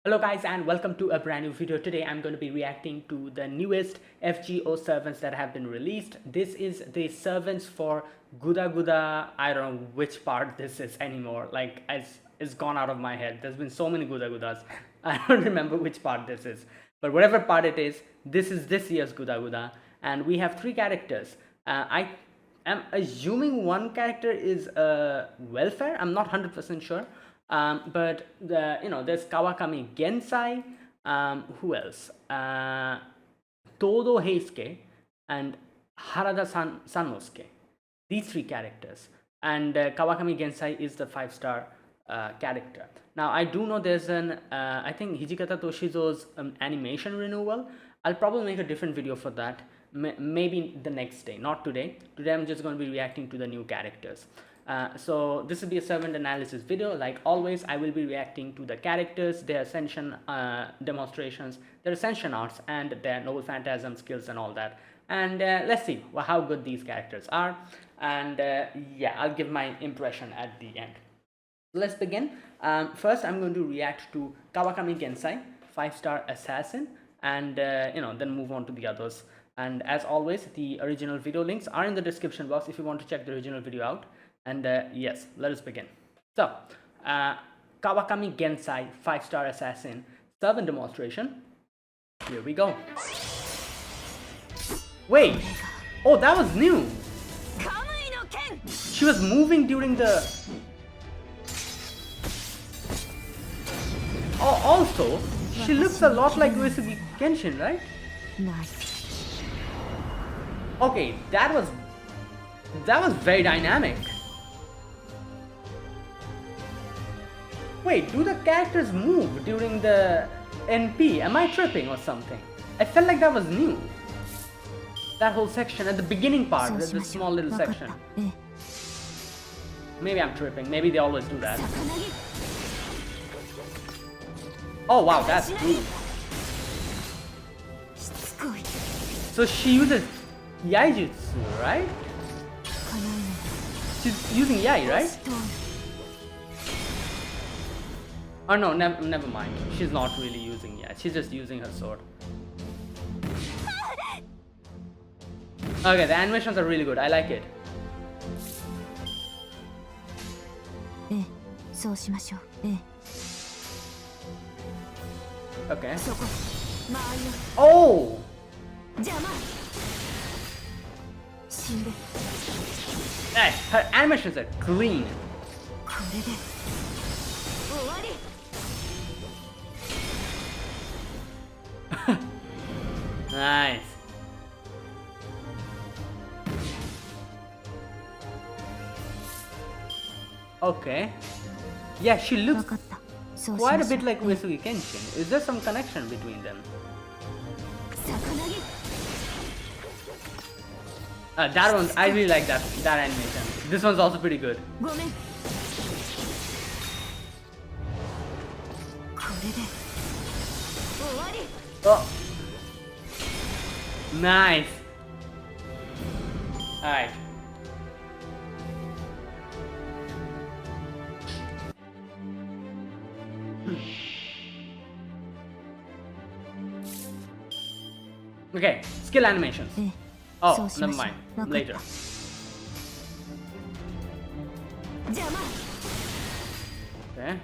Hello guys and welcome to a brand new video. Today I'm going to be reacting to the newest FGO servants that have been released. This is the servants for GUDA GUDA. I don't know which part this is anymore. Like it's gone out of my head. There's been so many GUDA GUDAs. I don't remember which part this is. But whatever part it is, this is this year's GUDA GUDA. And we have 3 characters. I am assuming one character is welfare. I'm not 100% sure. But there's Kawakami Gensai, who else? Toudou Heisuke and Harada Sanosuke. These 3 characters. And Kawakami Gensai is the 5-star character. Now I do know there's an I think Hijikata Toshizo's animation renewal. I'll probably make a different video for that. Maybe the next day, not today. Today I'm just going to be reacting to the new characters. So this will be a servant analysis video. Like always, I will be reacting to the characters, their Ascension demonstrations, their Ascension arts, and their noble Phantasm skills and all that. And let's see how good these characters are. And yeah, I'll give my impression at the end. Let's begin. First, I'm going to react to Kawakami Gensai, 5-star assassin, and then move on to the others. And as always, the original video links are in the description box if you want to check the original video out. And yes, let us begin. So, Kawakami Gensai 5-star assassin servant demonstration. Here we go. Wait, oh, that was new. She was moving during the. Oh, also, she looks a lot like Heisuke Genshin, right? Okay, that was very dynamic. Wait, do the characters move during the NP? Am I tripping or something? I felt like that was new. That whole section at the beginning part, the small little section. Maybe I'm tripping. Maybe they always do that. Oh wow, that's cool. So she uses Yaijutsu, right? She's using Yai, right? Oh no, never mind. She's not really using Yai. She's just using her sword. Okay, the animations are really good. I like it. Okay. Oh! Hey, her animations are clean. Nice. Okay. Yeah, she looks quite a bit like Heisuke Genshin. Is there some connection between them? That one, I really like that animation. This one's also pretty good. Oh. Nice. Alright. Okay, skill animations. Oh, never mind. Later. Okay.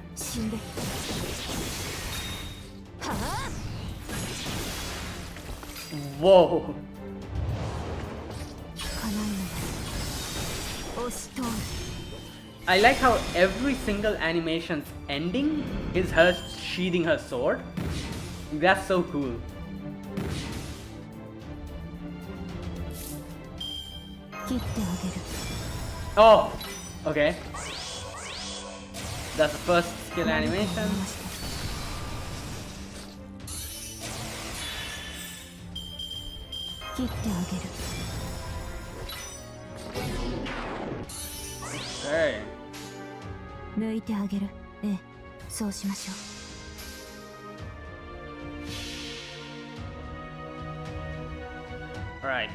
Whoa. I like how every single animation's ending is her sheathing her sword. That's so cool. Oh, okay. That's the first skill animation. Okay. Alright.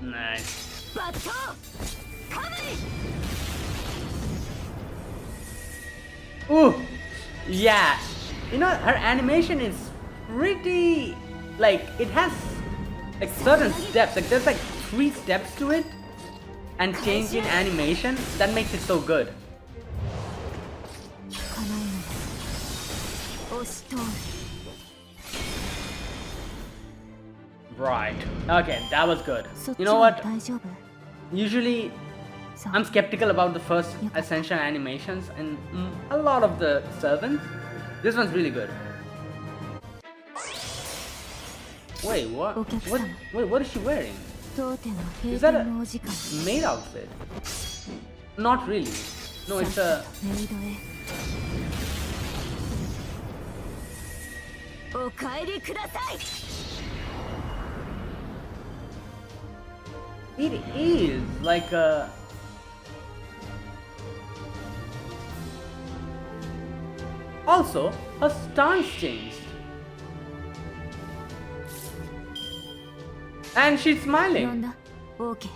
Nice. Ooh, yeah. You know, her animation is pretty, like, it has like certain steps. Like there's like 3 steps to it, and change in animation that makes it so good. Right. Okay, that was good. You know what? Usually, I'm skeptical about the first Ascension animations and a lot of the servants. This one's really good. Wait, what? Wait, what is she wearing? Is that a maid outfit? Not really. No, it's a... It is like a... Also, her stance changed. And she's smiling. Okay.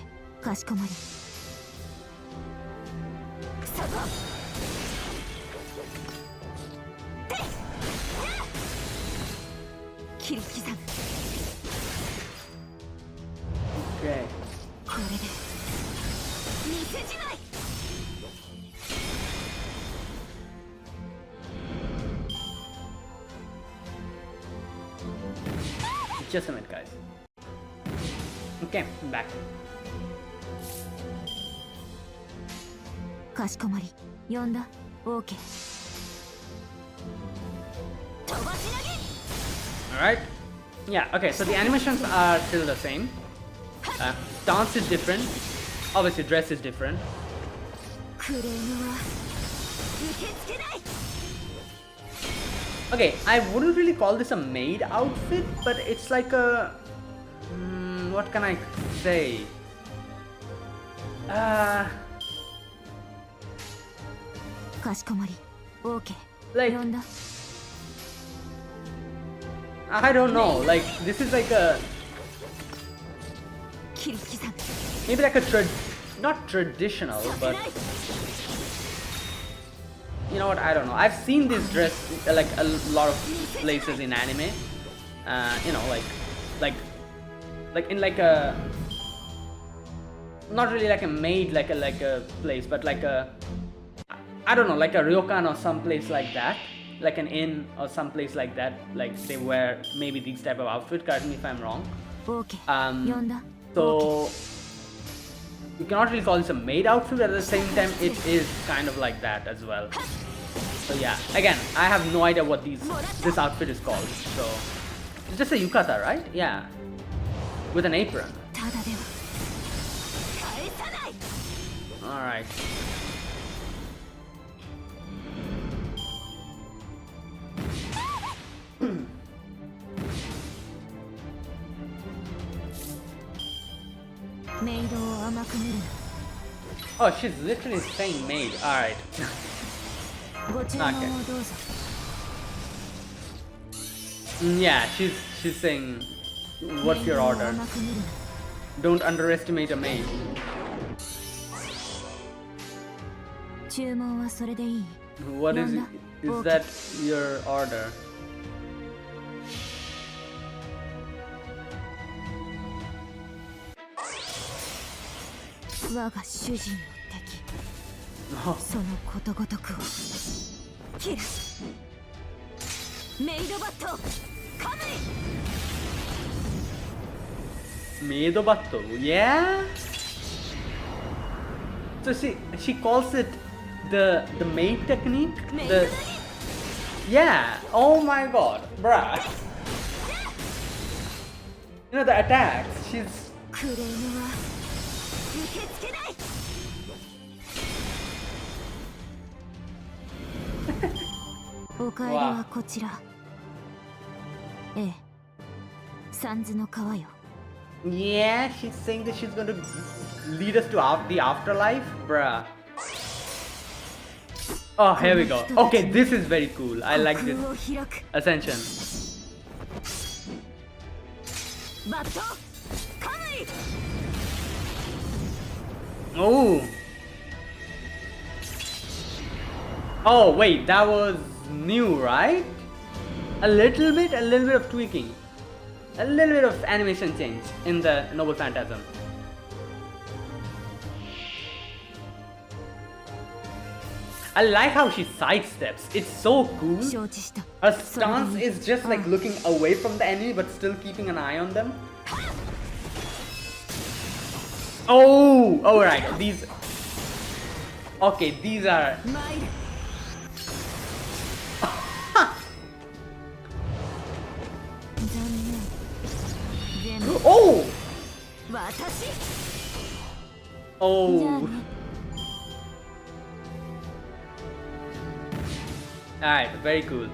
Just a minute, guys. Okay, I'm back. Alright. Yeah, okay, so the animations are still the same. Dance is different. Obviously, dress is different. Okay, I wouldn't really call this a maid outfit, but it's like a... what can I say? Like... I don't know, like, this is like a... Maybe like a not traditional, but... You know what, I don't know. I've seen this dress like a lot of places in anime. You know, like in like a... Not really like a maid, like a place, but like a... I don't know, like a ryokan or some place like that. Like an inn or some place like that. Like they wear maybe these type of outfit, correct me if I'm wrong. So... You cannot really call this a maid outfit, but at the same time it is kind of like that as well. So yeah, again, I have no idea what this outfit is called. So it's just a yukata, right? Yeah, with an apron. All right. Oh, she's literally saying maid. Alright. Okay. Yeah, she's saying, what's your order? Don't underestimate a maid. What is that your order? Oh. Meido batto, yeah. So she calls it the maid technique. The yeah. Oh my god, bruh. You know the attacks. She's. Wow. Yeah, she's saying that she's going to lead us to the afterlife, bruh. Oh, here we go. Okay, this is very cool. I like this. Ascension. Oh. Oh wait, that was new, right? A little bit of tweaking. A little bit of animation change in the Noble Phantasm. I like how she sidesteps. It's so cool. Her stance is just like looking away from the enemy but still keeping an eye on them. Oh, alright. These. Okay, these are. Oh! Oh! Alright, very cool.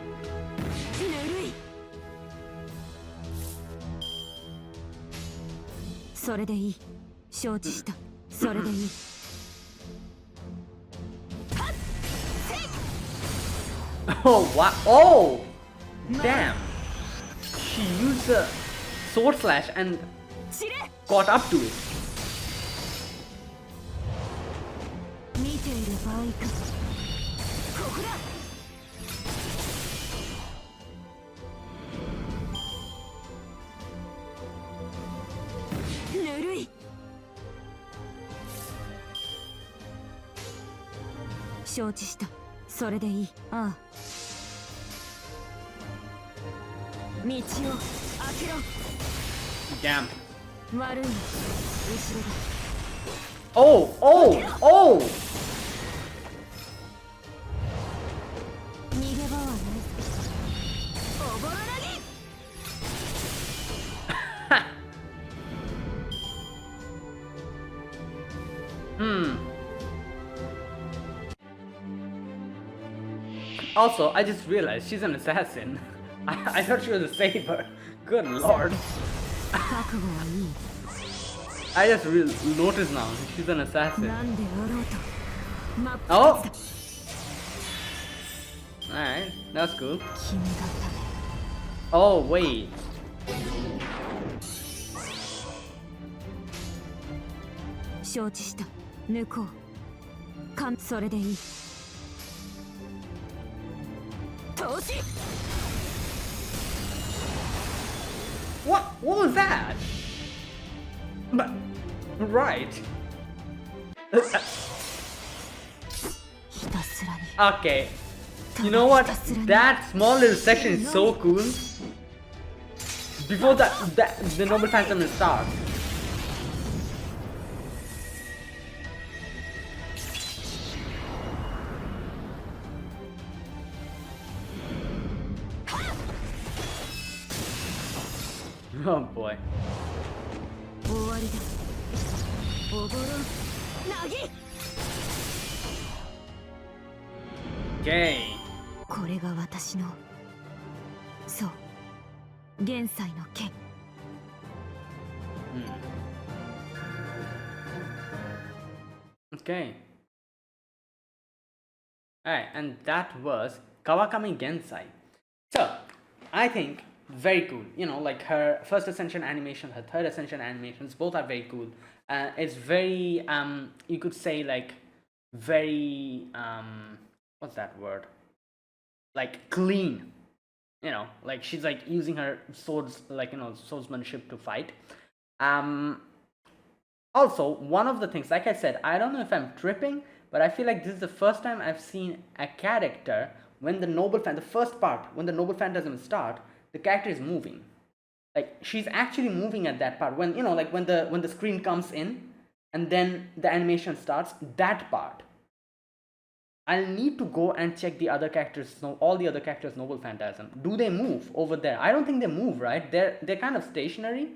Oh, what? Oh! Damn! She used a sword slash and caught up to it. Damn. Oh, oh, oh! Also, I just realized she's an assassin. I thought she was a saber. Good lord. I just noticed now. She's an assassin. Oh! Alright, that's cool. Oh, wait. What was that? But, right. Okay. You know what? That small little section is so cool. Before the Noble Phantasm starts. Oh boy. Okay. Okay. Alright, and that was Kawakami Gensai. So, I think very cool. You know, like her first Ascension animation, her third Ascension animations, both are very cool. It's very, you could say like, very, what's that word? Like clean. You know, like she's like using her swords, like, you know, swordsmanship to fight. Also, one of the things, like I said, I don't know if I'm tripping, but I feel like this is the first time I've seen a character when the first part, when the Noble Phantasm start, the character is moving. Like she's actually moving at that part when, you know, like when the screen comes in and then the animation starts, that part. I'll need to go and check the other characters, all the other characters Noble Phantasm. Do they move over there? I don't think they move, right? They're kind of stationary.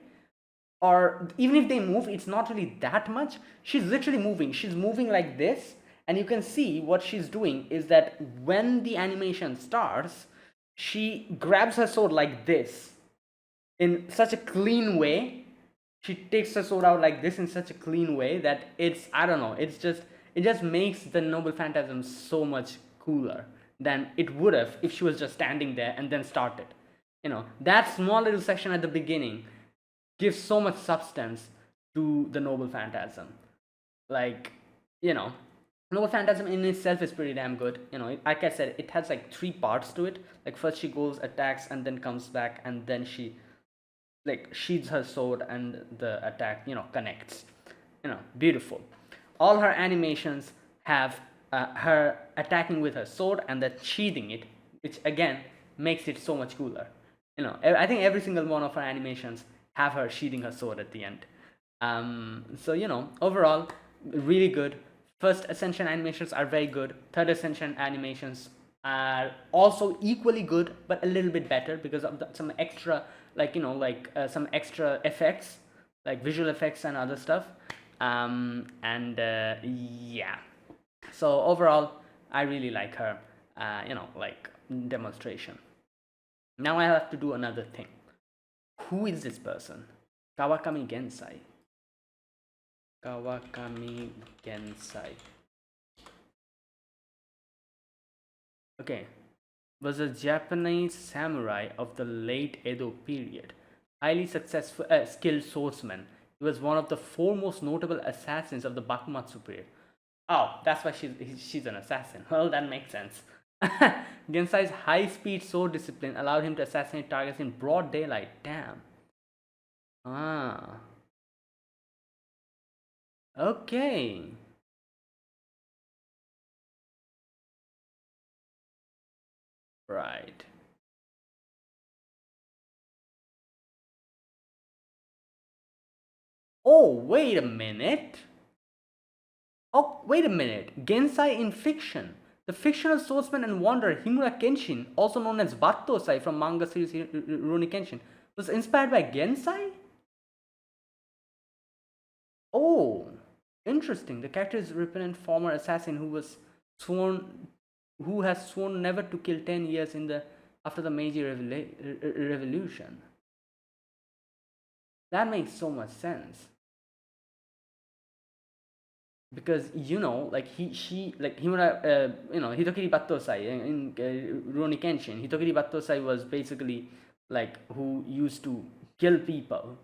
Or even if they move, it's not really that much. She's literally moving. She's moving like this. And you can see what she's doing is that when the animation starts, she grabs her sword like this in such a clean way. She takes her sword out like this in such a clean way that it's, I don't know, it just makes the Noble Phantasm so much cooler than it would have if she was just standing there and then started. You know, that small little section at the beginning gives so much substance to the Noble Phantasm. like, you know, Noble Phantasm in itself is pretty damn good. You know, like I said, it has like 3 parts to it. Like first she goes, attacks, and then comes back, and then she like sheathes her sword, and the attack, you know, connects. You know, beautiful. All her animations have her attacking with her sword and then sheathing it, which again makes it so much cooler. You know, I think every single one of her animations have her sheathing her sword at the end. So you know, overall, really good. First Ascension animations are very good. Third Ascension animations are also equally good, but a little bit better because of some extra, like, you know, like some extra effects, like visual effects and other stuff. Yeah. So overall, I really like her, you know, like demonstration. Now I have to do another thing. Who is this person? Kawakami Gensai. Kawakami Gensai. Okay. Was a Japanese samurai of the late Edo period. Highly successful, skilled swordsman. He was one of the foremost notable assassins of the Bakumatsu period. Oh, that's why she's an assassin. Well, that makes sense. Gensai's high-speed sword discipline allowed him to assassinate targets in broad daylight. Damn. Ah. Okay. Right. Oh, wait a minute. Oh, wait a minute. Gensai in fiction. The fictional swordsman and wanderer Himura Kenshin, also known as Battosai from manga series Rurouni Kenshin, was inspired by Gensai? Oh, interesting. The character is a repentant former assassin who has sworn never to kill 10 years after the Meiji Revolution. That makes so much sense. Because, you know, like she like Himura, you know, Hitokiri Battosai in Rurouni Kenshin. Hitokiri Battosai was basically like who used to kill people,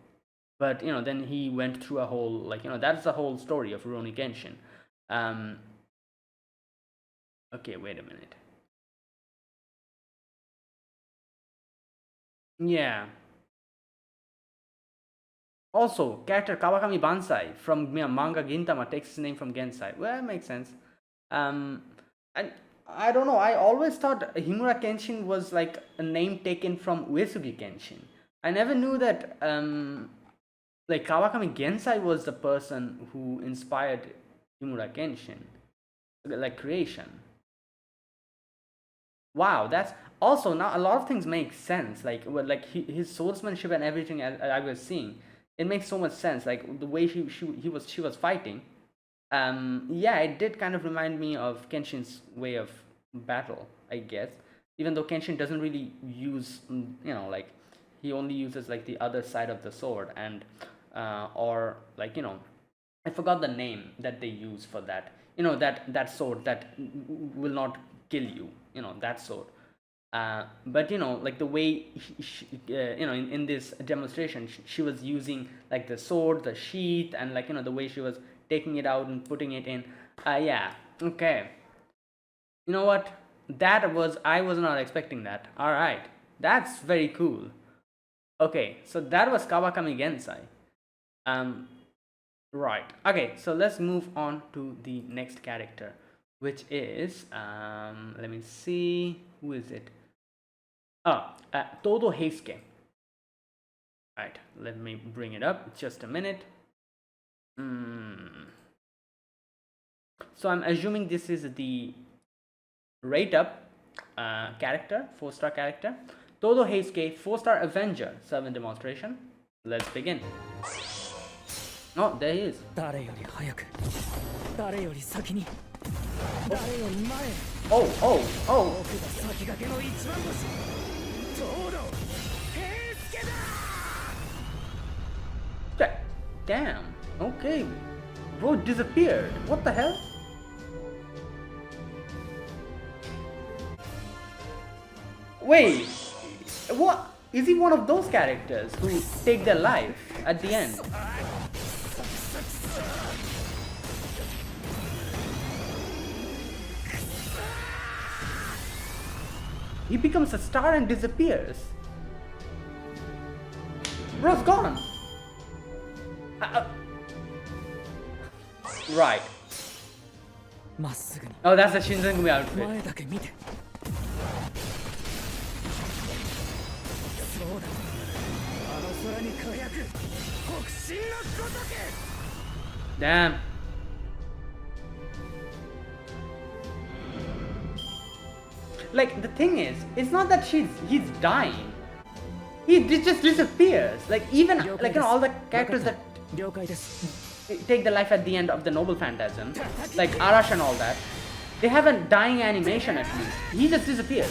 but you know, then he went through a whole, like, you know, that's the whole story of Rurouni Kenshin. Okay, wait a minute. Yeah. Also, character Kawakami Bansai from manga Gintama takes his name from Gensai. Well, that makes sense. And I don't know. I always thought Himura Kenshin was like a name taken from Uesugi Kenshin. I never knew that like Kawakami Gensai was the person who inspired Himura Kenshin, like creation. Wow, that's also now a lot of things make sense. Like his swordsmanship and everything I was seeing, it makes so much sense. Like the way she was fighting. Yeah, it did kind of remind me of Kenshin's way of battle, I guess. Even though Kenshin doesn't really use, you know, like he only uses like the other side of the sword, and or like, you know, I forgot the name that they use for that. You know, that sword that will not kill you. You know, that sword. But you know, like the way you know, in this demonstration, she was using like the sword, the sheath, and like, you know, the way she was taking it out and putting it in. Yeah. Okay. You know what? I was not expecting that. All right. That's very cool. Okay, so that was Kawakami Gensai. Right. Okay, so let's move on to the next character, which is let me see, who is it? Toudou Heisuke. Right, let me bring it up. Just a minute. So I'm assuming this is the rate up character, 4-star character. Toudou Heisuke, 4-star Avenger, servant demonstration. Let's begin. Oh, there he is. Oh. Damn. Okay. Bro disappeared. What the hell? Wait. What? Is he one of those characters who take their life at the end? He becomes a star and disappears. Bro's gone. Right. Oh, that's the Shinzengumi outfit. Damn. Like, the thing is, it's not that he's dying. He just disappears. Like, even like, you know, all the characters that take the life at the end of the Noble Phantasm, like Arash and all that, they have a dying animation at least. He just disappears.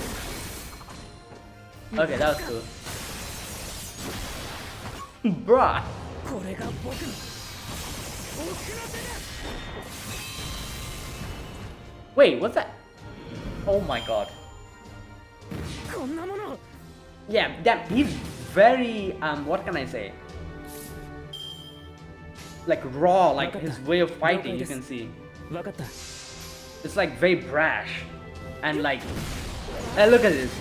Okay, that was cool. Bruh. Wait, what's that? Oh my god. Yeah, damn, he's very, what can I say? Like raw, like his way of fighting, you can see. It's like very brash. And like, look at this.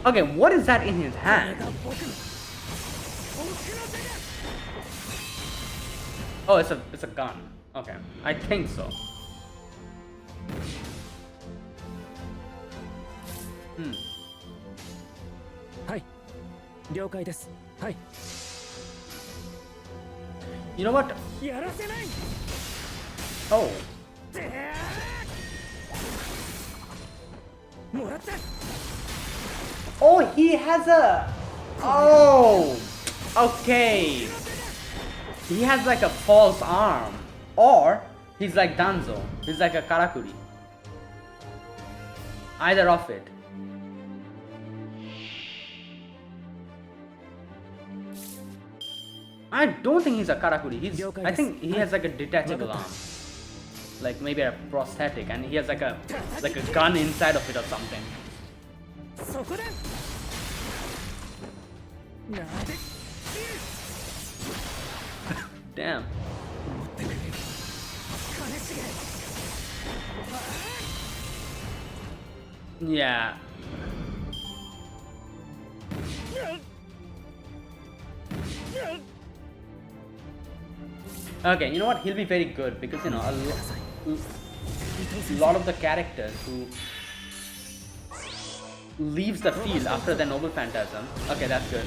Okay, what is that in his hand? Oh, it's a gun. Okay, I think so. You know what? Oh. Oh, he has a... Oh! Okay. He has like a false arm. Or, he's like Danzo. He's like a Karakuri. Either of it. I don't think he's a Karakuri. I think he has like a detachable arm. Like maybe a prosthetic, and he has like a gun inside of it or something. Damn. Yeah. Okay, you know what? He'll be very good because, you know, a lot of the characters who leaves the field after the Noble Phantasm, okay, that's good,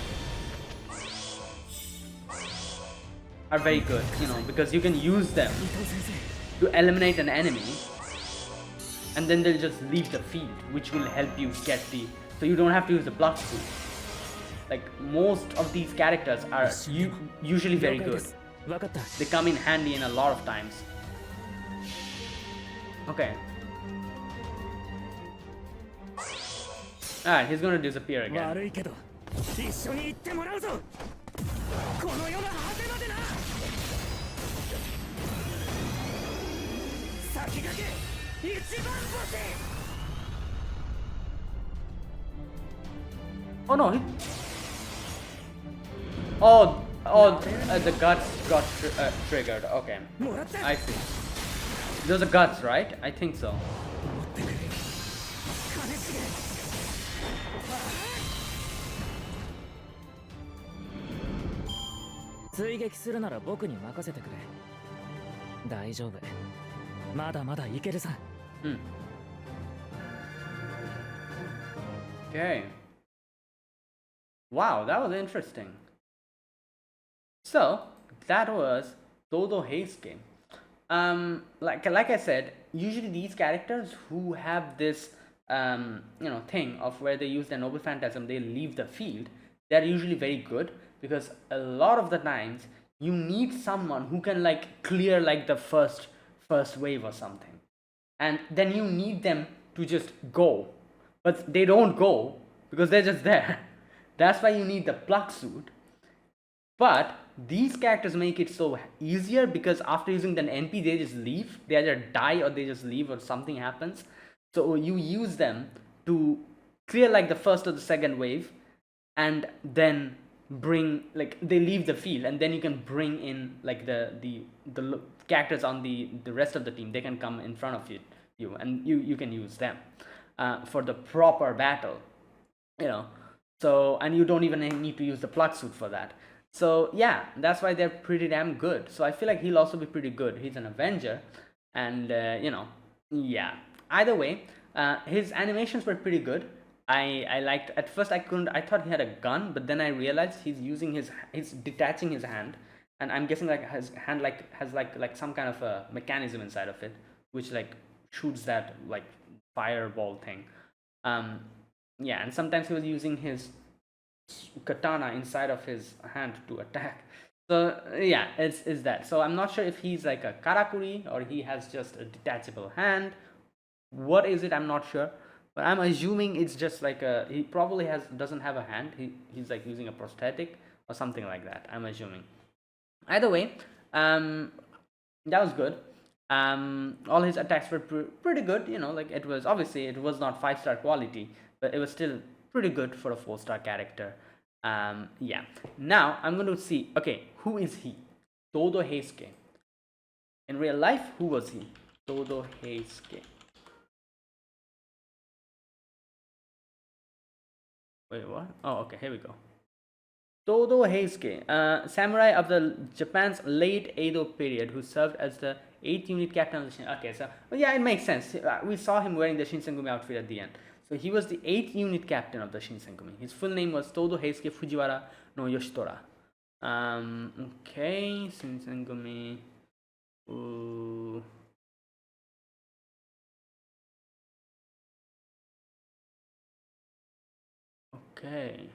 are very good, you know, because you can use them to eliminate an enemy and then they'll just leave the field, which will help you get the, so you don't have to use the block suit. Like, most of these characters are usually very good. They come in handy in a lot of times. Okay. Alright, he's gonna disappear again. Oh no, the guts got triggered. Okay, I see. Those are guts, right? I think so. Okay. Wow, that was interesting. So that was Toudou Heisuke. Like I said, usually these characters who have this you know, thing of where they use their Noble Phantasm, they leave the field. They're usually very good because a lot of the times you need someone who can like clear like the first wave or something, and then you need them to just go, but they don't go because they're just there. That's why you need the pluck suit. But these characters make it so easier because after using the NP, they just leave. They either die or they just leave or something happens. So you use them to clear like the first or the second wave, and then bring, like, they leave the field, and then you can bring in like the characters on the rest of the team, they can come in front of you and you can use them for the proper battle, you know. So, and you don't even need to use the plug suit for that. So yeah, that's why they're pretty damn good. So I feel like he'll also be pretty good. He's an Avenger, and you know, yeah. Either way, his animations were pretty good. I liked. At first, I thought he had a gun, but then I realized he's detaching his hand, and I'm guessing like his hand has like some kind of a mechanism inside of it, which like shoots that like fireball thing. Yeah, and sometimes he was using his katana inside of his hand to attack. So yeah, it's that. So I'm not sure if he's like a karakuri or he has just a detachable hand. What is it? I'm not sure, but I'm assuming it's just like he probably doesn't have a hand. He's like using a prosthetic or something like that. I'm assuming. Either way, that was good. All his attacks were pretty good. You know, like it was not 5-star quality, but it was still pretty good for a 4-star character. Yeah. Now I'm going to see. Okay, who is he? Toudou Heisuke. In real life, who was he? Toudou Heisuke. Wait, what? Oh, okay. Here we go. Toudou Heisuke, samurai of the Japan's late Edo period, who served as the 8th unit captain of the Okay, so well, yeah, it makes sense. We saw him wearing the Shinsengumi outfit at the end. So he was the 8th unit captain of the Shinsengumi. His full name was Toudou Heisuke Fujiwara no Yoshitora. Okay, Shinsengumi. Ooh. Okay.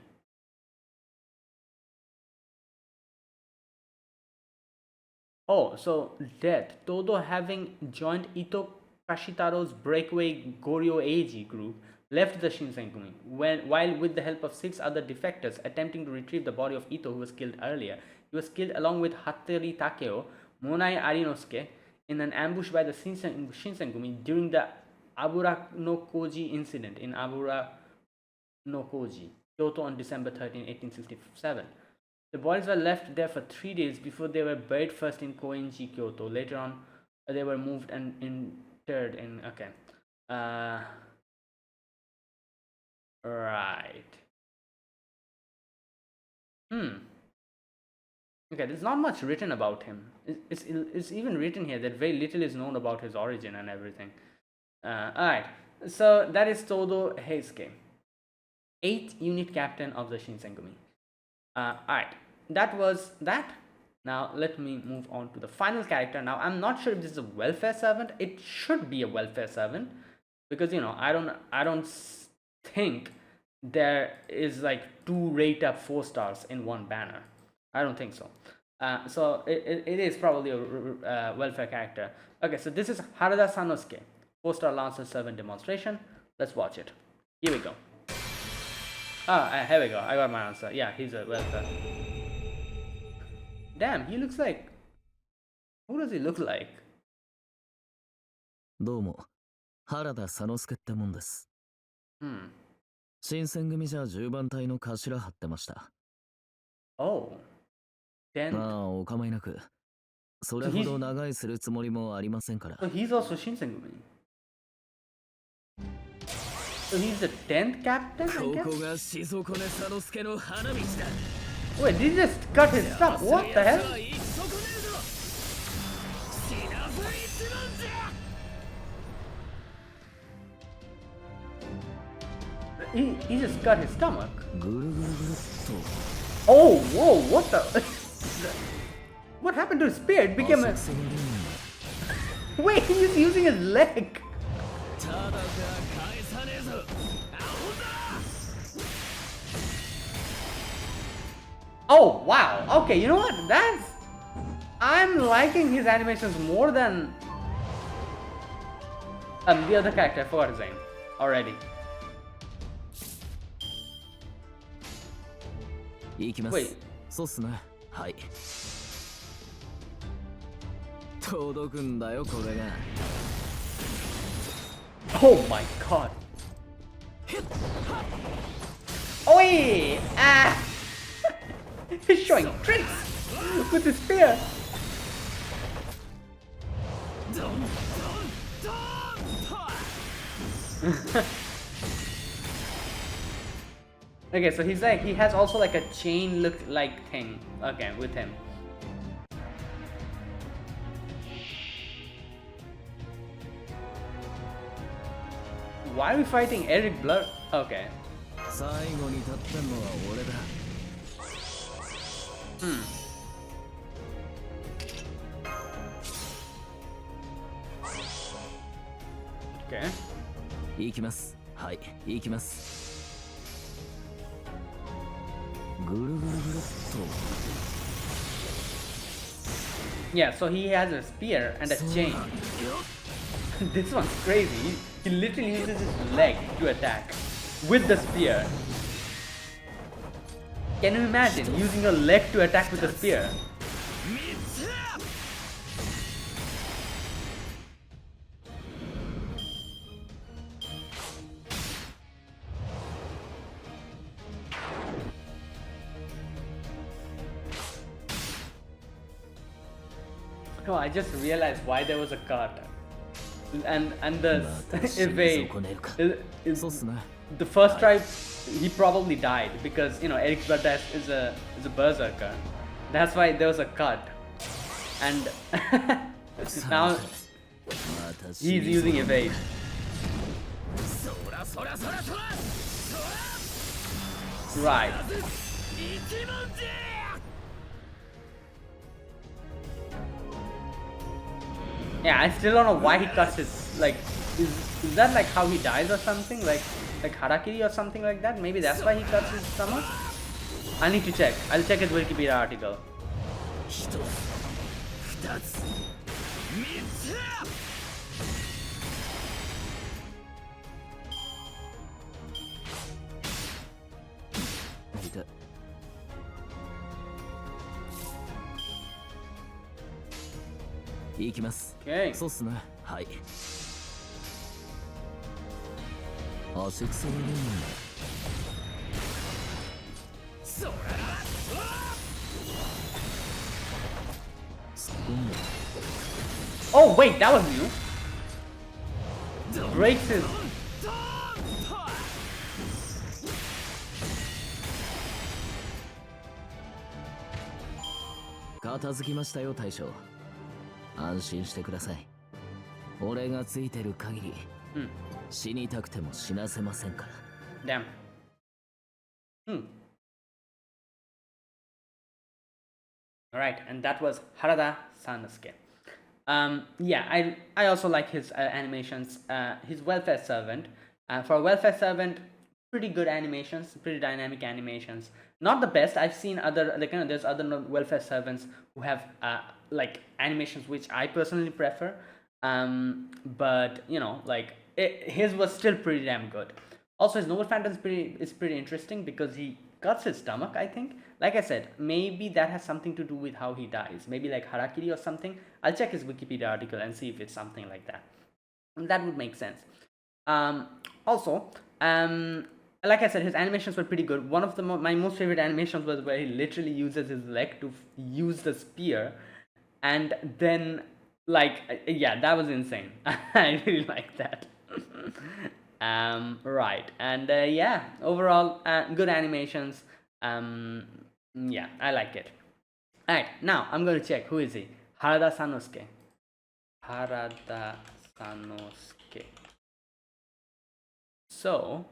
Oh, so death. Todo, having joined Ito Kashitaro's breakaway Goryo Eiji group, left the Shinsengumi while with the help of 6 other defectors attempting to retrieve the body of Ito, who was killed earlier. He was killed along with Hattori Takeo, Monai Arinosuke, in an ambush by the Shinsengumi during the Abura no Koji incident in Abura no Koji, Kyoto on December 13, 1867. The bodies were left there for 3 days before they were buried first in Koenji, Kyoto. Later on, they were moved and interred in. Okay. Right. Okay, there's not much written about him. It's even written here that very little is known about his origin and everything. Alright. So that is Toudou Heisuke, 8th unit captain of the Shinsengumi. Alright, that was that. Now let me move on to the final character. Now I'm not sure if this is a welfare servant. It should be a welfare servant, because you know I don't think there is like 2 rate up 4 stars in one banner. I don't think so. So it is probably a welfare character. Okay, so this is Harada Sanosuke, 4-star Lancer servant demonstration. Let's watch it. Here we go. Here we go. I got my answer. Yeah, he's a welfare. Damn, he looks like. Who does he look like? どうも、原田佐之助ってもんです。新選組じゃ10番隊の頭張ってました。Oh. Then. まあ、お構いなく。それほど長居するつもりもありませんから。So he's also Shinsengumi. So he's the 10th captain, I guess? ここが静岡根佐之助の花道だ。 Wait, did he just cut his stuff? What the hell? He just cut his stomach. Oh, whoa, what the? What happened to his spear? It became a... Wait, he's using his leg. Oh, wow. Okay, you know what? I'm liking his animations more than the other character. I forgot his name already. Wait. そうっすね。はい。届くんだよこれが。Oh my god. Oi! Ah! He's showing tricks with his spear. Okay, so he's like, he has also like a chain look like thing, okay, with him. Why are we fighting Eric Blur? Okay. Okay. 行きます。はい、行きます。ぐるぐるぐるっと。Yeah, so he has a spear and a chain. This one's crazy. He literally uses his leg to attack with the spear. Can you imagine using your leg to attack with a spear? No, I just realized why there was a cut. And the evade is the first try he probably died because you know Eric Blurdash is a berserker. That's why there was a cut. And now he's using evade. Right. Yeah, I still don't know why he cuts his, like, is that like how he dies or something? Like Harakiri or something like that? Maybe that's why he cuts his stomach? I need to check. I'll check his Wikipedia article. Okay. そうっすね。はい。足くそだね。そらら。Oh wait, that was you. Breaks his.片付きましたよ大将。安心してください。俺がついてる限り、死にたくても死なせませんから。Damn. Alright, and that was Harada Sanosuke. Yeah, I also like his animations. His welfare servant. For a welfare servant, pretty good animations, pretty dynamic animations. Not the best. I've seen other, like, you know, there's other welfare servants who have like animations which I personally prefer. But you know, like his was still pretty damn good. Also, his Noble Phantom is pretty interesting because he cuts his stomach, I think. Like I said, maybe that has something to do with how he dies. Maybe like Harakiri or something. I'll check his Wikipedia article and see if it's something like that. That would make sense. Also, like I said, his animations were pretty good. One of my most favorite animations was where he literally uses his leg to use the spear. And then, like, yeah, that was insane. I really like that. Right, and yeah, overall good animations. Yeah, I like it. Alright, now I'm going to check who is he. Harada Sanosuke. Harada Sanosuke. So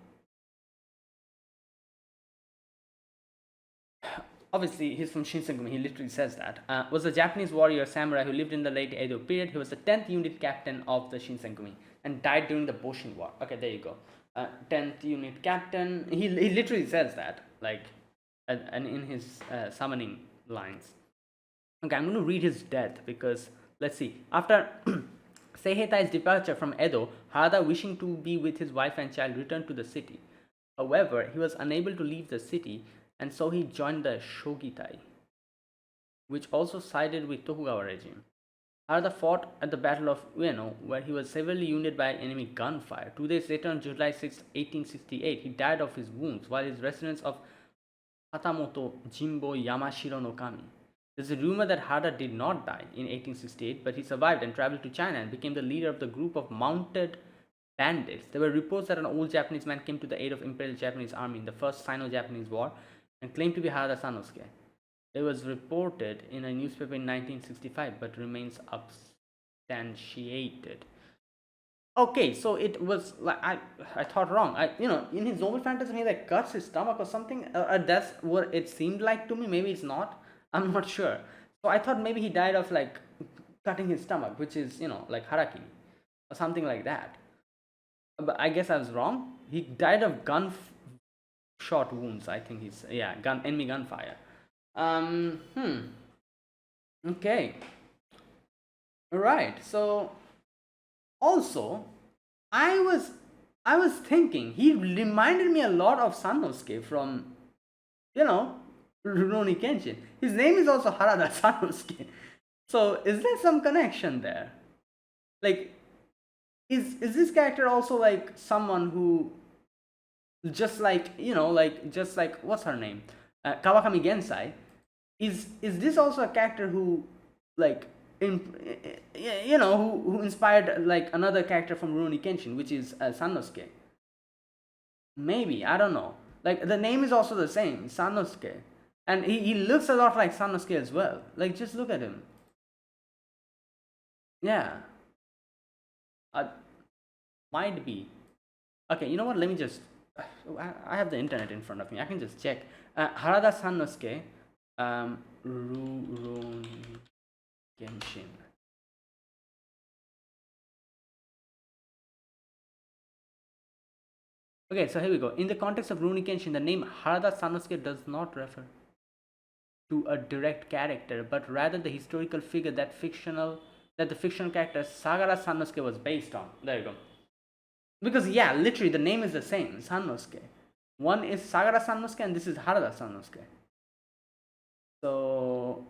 obviously he's from Shinsengumi, he literally says that. Was a Japanese warrior samurai who lived in the late Edo period. He was the 10th unit captain of the Shinsengumi and died during the Boshin War. Okay, there you go. 10th unit captain. He literally says that, like, and in his summoning lines. Okay, I'm going to read his death because, let's see. After Seiheitai's departure from Edo, Harada, wishing to be with his wife and child, returned to the city. However, he was unable to leave the city, and so he joined the Shogitai, which also sided with Tokugawa regime. Harada fought at the Battle of Ueno, where he was severely wounded by enemy gunfire. 2 days later, on July 6, 1868, he died of his wounds while his residence of Hatamoto Jimbo Yamashiro no Kami. There's a rumor that Harada did not die in 1868, but he survived and traveled to China and became the leader of the group of mounted bandits. There were reports that an old Japanese man came to the aid of Imperial Japanese Army in the First Sino-Japanese War and claimed to be Harada Sanosuke. It was reported in a newspaper in 1965, but remains substantiated. Okay, so it was like I thought wrong. In his novel Phantasm, he like cuts his stomach or something. That's what it seemed like to me. Maybe it's not. I'm not sure. So I thought maybe he died of like cutting his stomach, which is like harakiri or something like that. But I guess I was wrong. He died of gunshot wounds. I think he's enemy gunfire. Okay. Right. So also, I was thinking he reminded me a lot of Sanosuke from Rurouni Kenshin. His name is also Harada Sanosuke. So is there some connection there? Like, is this character also like someone who just like what's her name, Kawakami Gensai? Is this also a character who like who inspired like another character from Rurouni Kenshin, which is Sanosuke? Maybe, I don't know. Like the name is also the same, Sanosuke, and he looks a lot like Sanosuke as well. Like just look at him. Yeah. Might be. Okay, you know what? Let me just. I have the internet in front of me. I can just check. Harada Sanosuke, Rurouni Kenshin. Okay, so here we go. In the context of Rurouni Kenshin, the name Harada Sanosuke does not refer to a direct character, but rather the historical figure that the fictional character Sagara Sanosuke was based on. There you go. Because yeah, literally the name is the same, Sanosuke. One is Sagara Sanosuke and this is Harada Sanosuke. So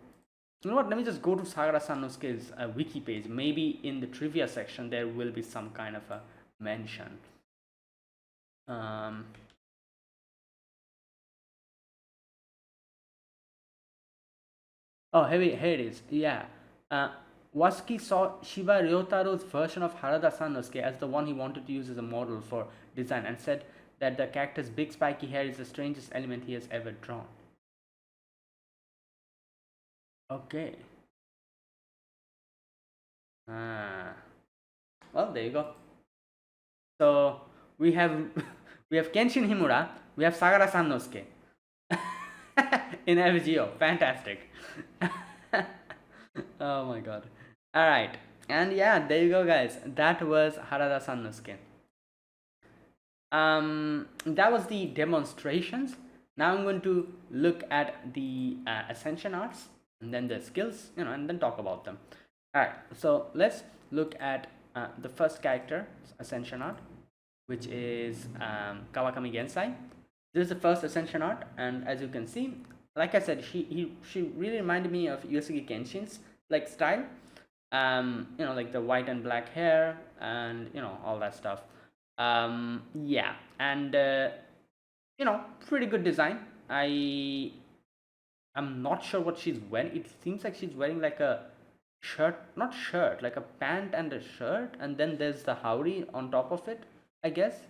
you know what? Let me just go to Sagara Sanosuke's wiki page. Maybe in the trivia section there will be some kind of a mention. Oh, here it is. Yeah. Wasuki saw Shiba Ryotaro's version of Harada Sanosuke as the one he wanted to use as a model for design and said that the character's big spiky hair is the strangest element he has ever drawn. Okay. Well, there you go. So we have Kenshin Himura, we have Sagara Sanosuke in FGO. Fantastic. Oh my god. Alright, and yeah, there you go guys. That was Harada Sanosuke. That was the demonstrations. Now I'm going to look at the Ascension arts and then the skills, and then talk about them. Alright, so let's look at the first character, Ascension art, which is Kawakami Gensai. This is the first Ascension art, and as you can see, like I said, she really reminded me of Yusuke Kenshin's like style. Like the white and black hair and all that stuff. Yeah, and pretty good design. I'm not sure what she's wearing. It seems like she's wearing like a not shirt, like a pant and a shirt, and then there's the haori on top of it, I guess.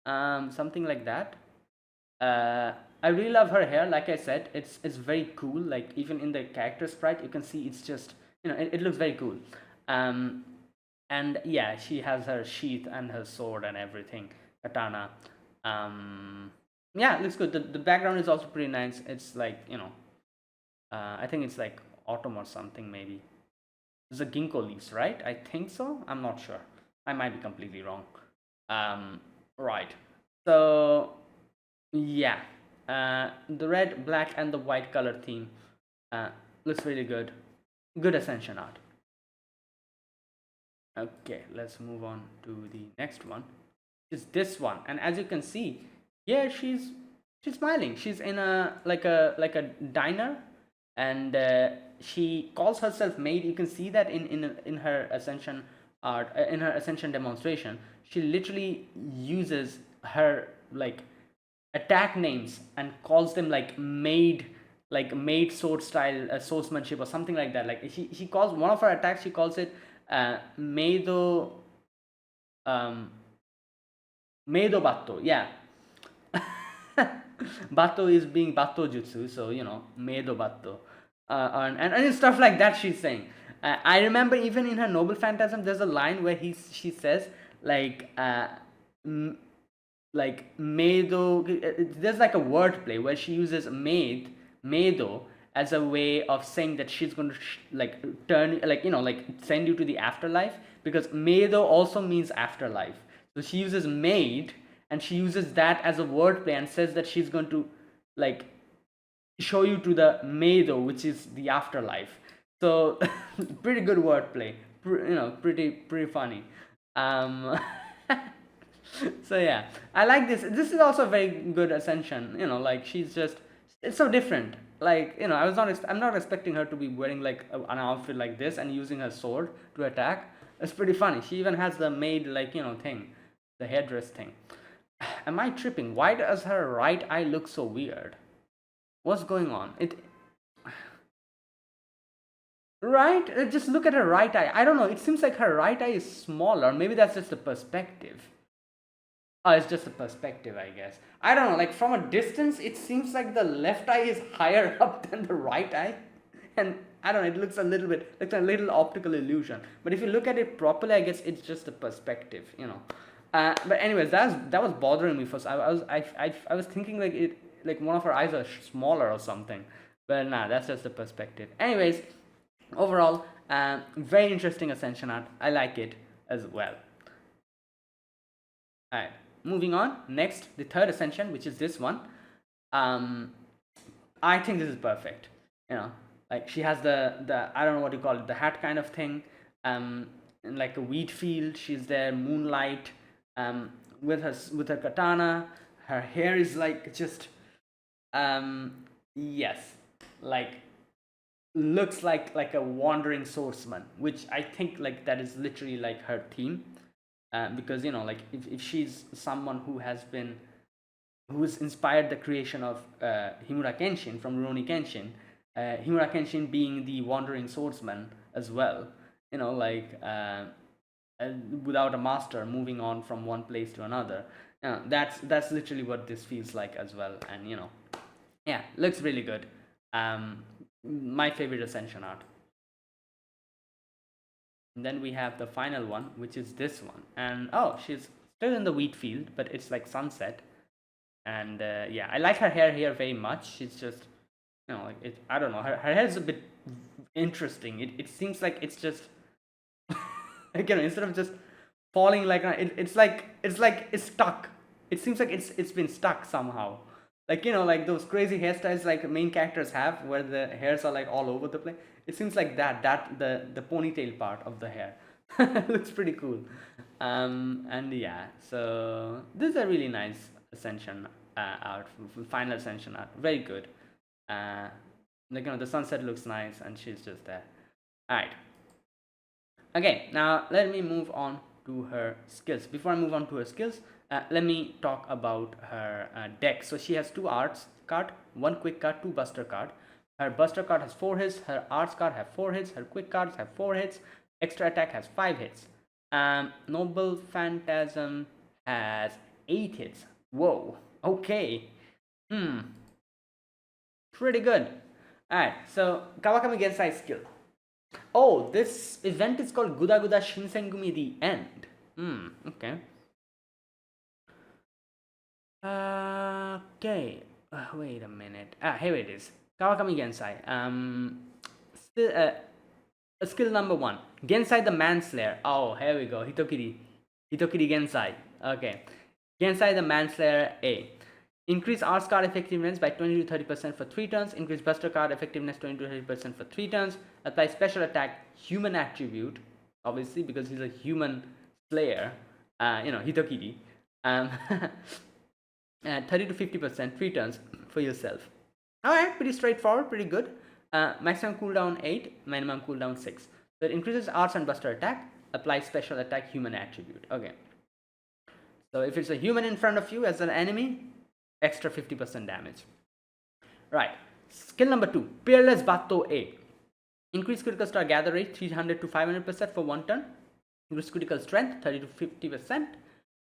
Something like that. I really love her hair. Like I said, it's very cool. Like even in the character sprite, you can see it's just it looks very cool. And yeah, she has her sheath and her sword and everything, katana. Yeah, it looks good. The background is also pretty nice. It's like I think it's like autumn or something maybe. It's the ginkgo leaves, right? I think so. I'm not sure. I might be completely wrong. Right. So yeah, the red, black, and the white color theme looks really good. Good Ascension art. Okay, let's move on to the next one. It's this one, and as you can see, here she's smiling. She's in a like a diner, and she calls herself maid. You can see that in her Ascension art, in her Ascension demonstration. She literally uses her like attack names and calls them like maid like maid sword style swordsmanship or something like that. Like she calls one of her attacks, she calls it Meido Meido Batto. Yeah. Batto is being Batto Jutsu, so Meido Batto. And stuff like that she's saying. I remember even in her Noble Phantasm, there's a line where she says like Meido. There's like a wordplay where she uses Meido as a way of saying that she's going to turn, like send you to the afterlife, because Meido also means afterlife. So she uses maid, and she uses that as a wordplay and says that she's going to like show you to the Meido, which is the afterlife. So pretty good wordplay, pretty funny. So yeah, I like this. This is also a very good Ascension. Like she's just, it's so different. Like I'm not expecting her to be wearing like an outfit like this and using her sword to attack. It's pretty funny. She even has the maid thing, the headdress thing. Am I tripping? Why does her right eye look so weird? What's going on? Right? Just look at her right eye. I don't know. It seems like her right eye is smaller. Maybe that's just the perspective. Oh, it's just a perspective, I guess. I don't know. Like from a distance, it seems like the left eye is higher up than the right eye, and I don't know. It looks a little bit like a little optical illusion. But if you look at it properly, I guess it's just a perspective. But anyways, that was bothering me first. I was thinking like one of her eyes are smaller or something. But nah, that's just the perspective. Anyways, overall, very interesting Ascension art. I like it as well. Alright, moving on. Next, the third Ascension, which is this one. I think this is perfect. Like she has the I don't know what you call it, the hat kind of thing. In like a wheat field, she's there, moonlight. With her katana. Her hair is like just yes, like looks like a wandering swordsman, which I think like that is literally like her theme. Because like if she's someone who has inspired the creation of Himura Kenshin from Rurouni Kenshin, Himura Kenshin being the wandering swordsman as well, without a master, moving on from one place to another. That's literally what this feels like as well. And yeah, looks really good. My favorite Ascension art. And then we have the final one, which is this one. And she's still in the wheat field, but it's like sunset. And yeah, I like her hair here very much. She's just like it. I don't know. Her hair is a bit interesting. It seems like it's just again, instead of just falling like it's like it's stuck. It seems like it's been stuck somehow. Like like those crazy hairstyles like main characters have, where the hairs are like all over the place. It seems like that the ponytail part of the hair looks pretty cool. And yeah, so this is a really nice Ascension art, final Ascension art, very good. Like the sunset looks nice, and she's just there. All right. Okay, now let me move on to her skills. Before I move on to her skills, let me talk about her deck. So she has 2 arts card, 1 quick card, 2 buster card. Her buster card has 4 hits, her arts card have 4 hits, her quick cards have 4 hits, extra attack has 5 hits. Noble Phantasm has 8 hits. Whoa, okay. Pretty good. Alright, so Kawakami Gensai skill. Oh, this event is called GUDA GUDA Shinsengumi the End. Okay. Okay. Wait a minute. Here it is. Kawakami Gensai. Skill number 1. Gensai the Manslayer. Oh, here we go. Hitokiri Gensai. Okay. Gensai the Manslayer A. Increase arts card effectiveness by 20 to 30% for 3 turns. Increase buster card effectiveness 20 to 30% for 3 turns. Apply special attack human attribute, obviously because he's a human slayer. Hitokiri. 30 to 50%, 3 turns for yourself. Alright, pretty straightforward, pretty good. Maximum cooldown 8, minimum cooldown 6. So it increases arts and buster attack. Apply special attack human attribute. Okay. So if it's a human in front of you as an enemy, extra 50% damage. Right. Skill number 2, Peerless Bato A. Increase critical star gather rate 300 to 500% for 1 turn. Increase critical strength 30 to 50%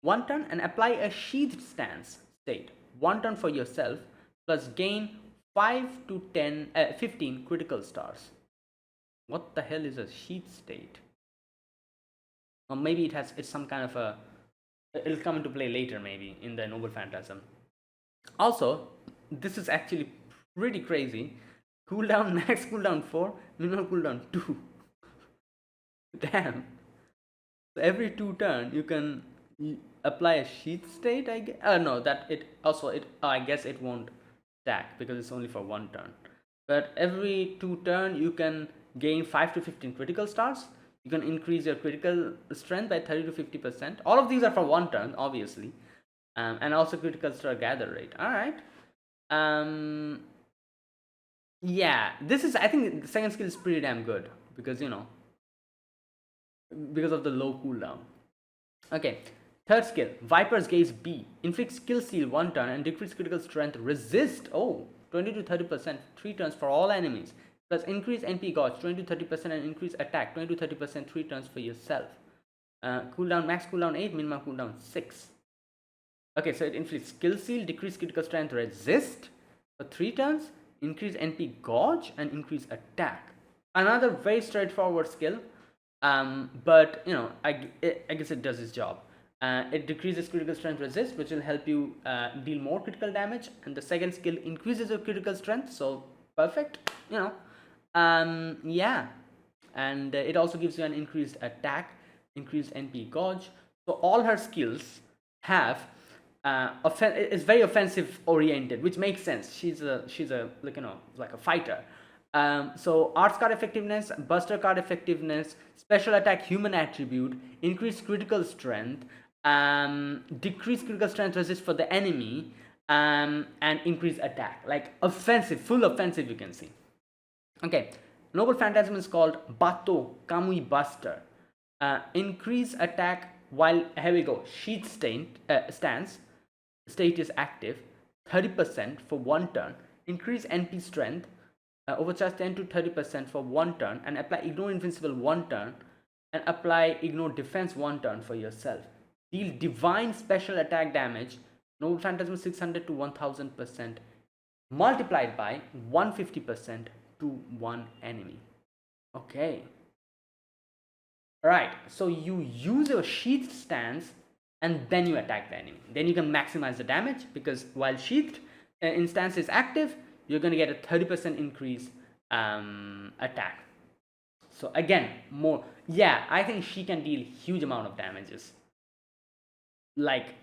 1 turn, and apply a sheathed stance state 1 turn for yourself, plus gain 5 to 15 critical stars. What the hell is a sheath state? Or maybe it's some kind of a, it'll come into play later maybe in the Noble Phantasm. Also, this is actually pretty crazy. Cooldown, max cooldown 4, minimum cooldown 2. Damn. So every 2 turn you can apply a sheath state, I guess. No, that it also I guess it won't stack because it's only for 1 turn. But every 2 turn you can gain 5 to 15 critical stars. You can increase your critical strength by 30 to 50%. All of these are for 1 turn, obviously. And also critical star gather rate. Alright. Yeah, this is, I think the second skill is pretty damn good because, you know, because of the low cooldown. Okay, third skill, Viper's Gaze B. Inflicts skill seal 1 turn and decrease critical strength resist. 20 to 30%, 3 turns for all enemies. Plus increase NP gauge 20 to 30% and increase attack 20 to 30%, 3 turns for yourself. Cooldown, max cooldown 8, minimum cooldown 6. Okay, so it inflicts skill seal, decrease critical strength resist for 3 turns, increase NP gauge, and increase attack. Another very straightforward skill, but you know, I guess it does its job. It decreases critical strength resist, which will help you deal more critical damage, and the second skill increases your critical strength, so perfect, you know. Yeah, and it also gives you an increased attack, increased NP gauge. So all her skills have it's very offensive oriented, which makes sense. She's a like, you know, like a fighter. So arts card effectiveness, buster card effectiveness, special attack human attribute, increased critical strength, decrease critical strength resist for the enemy, and increase attack. Like offensive, full offensive, you can see. Okay, Noble Phantasm is called Bato Kamui Buster. Increase attack while, here we go, sheath stance state is active 30% for 1 turn. Increase NP strength, overcharge 10 to 30% for 1 turn, and apply ignore invincible 1 turn, and apply ignore defense 1 turn for yourself. Deal divine special attack damage, Noble Phantasm 600 to 1000%, multiplied by 150% to 1 enemy. Okay. Alright, so you use your sheathed stance and then you attack the enemy. Then you can maximize the damage, because while sheathed in stance is active, you're going to get a 30% increase attack. So again, more. Yeah, I think she can deal huge amount of damages. Like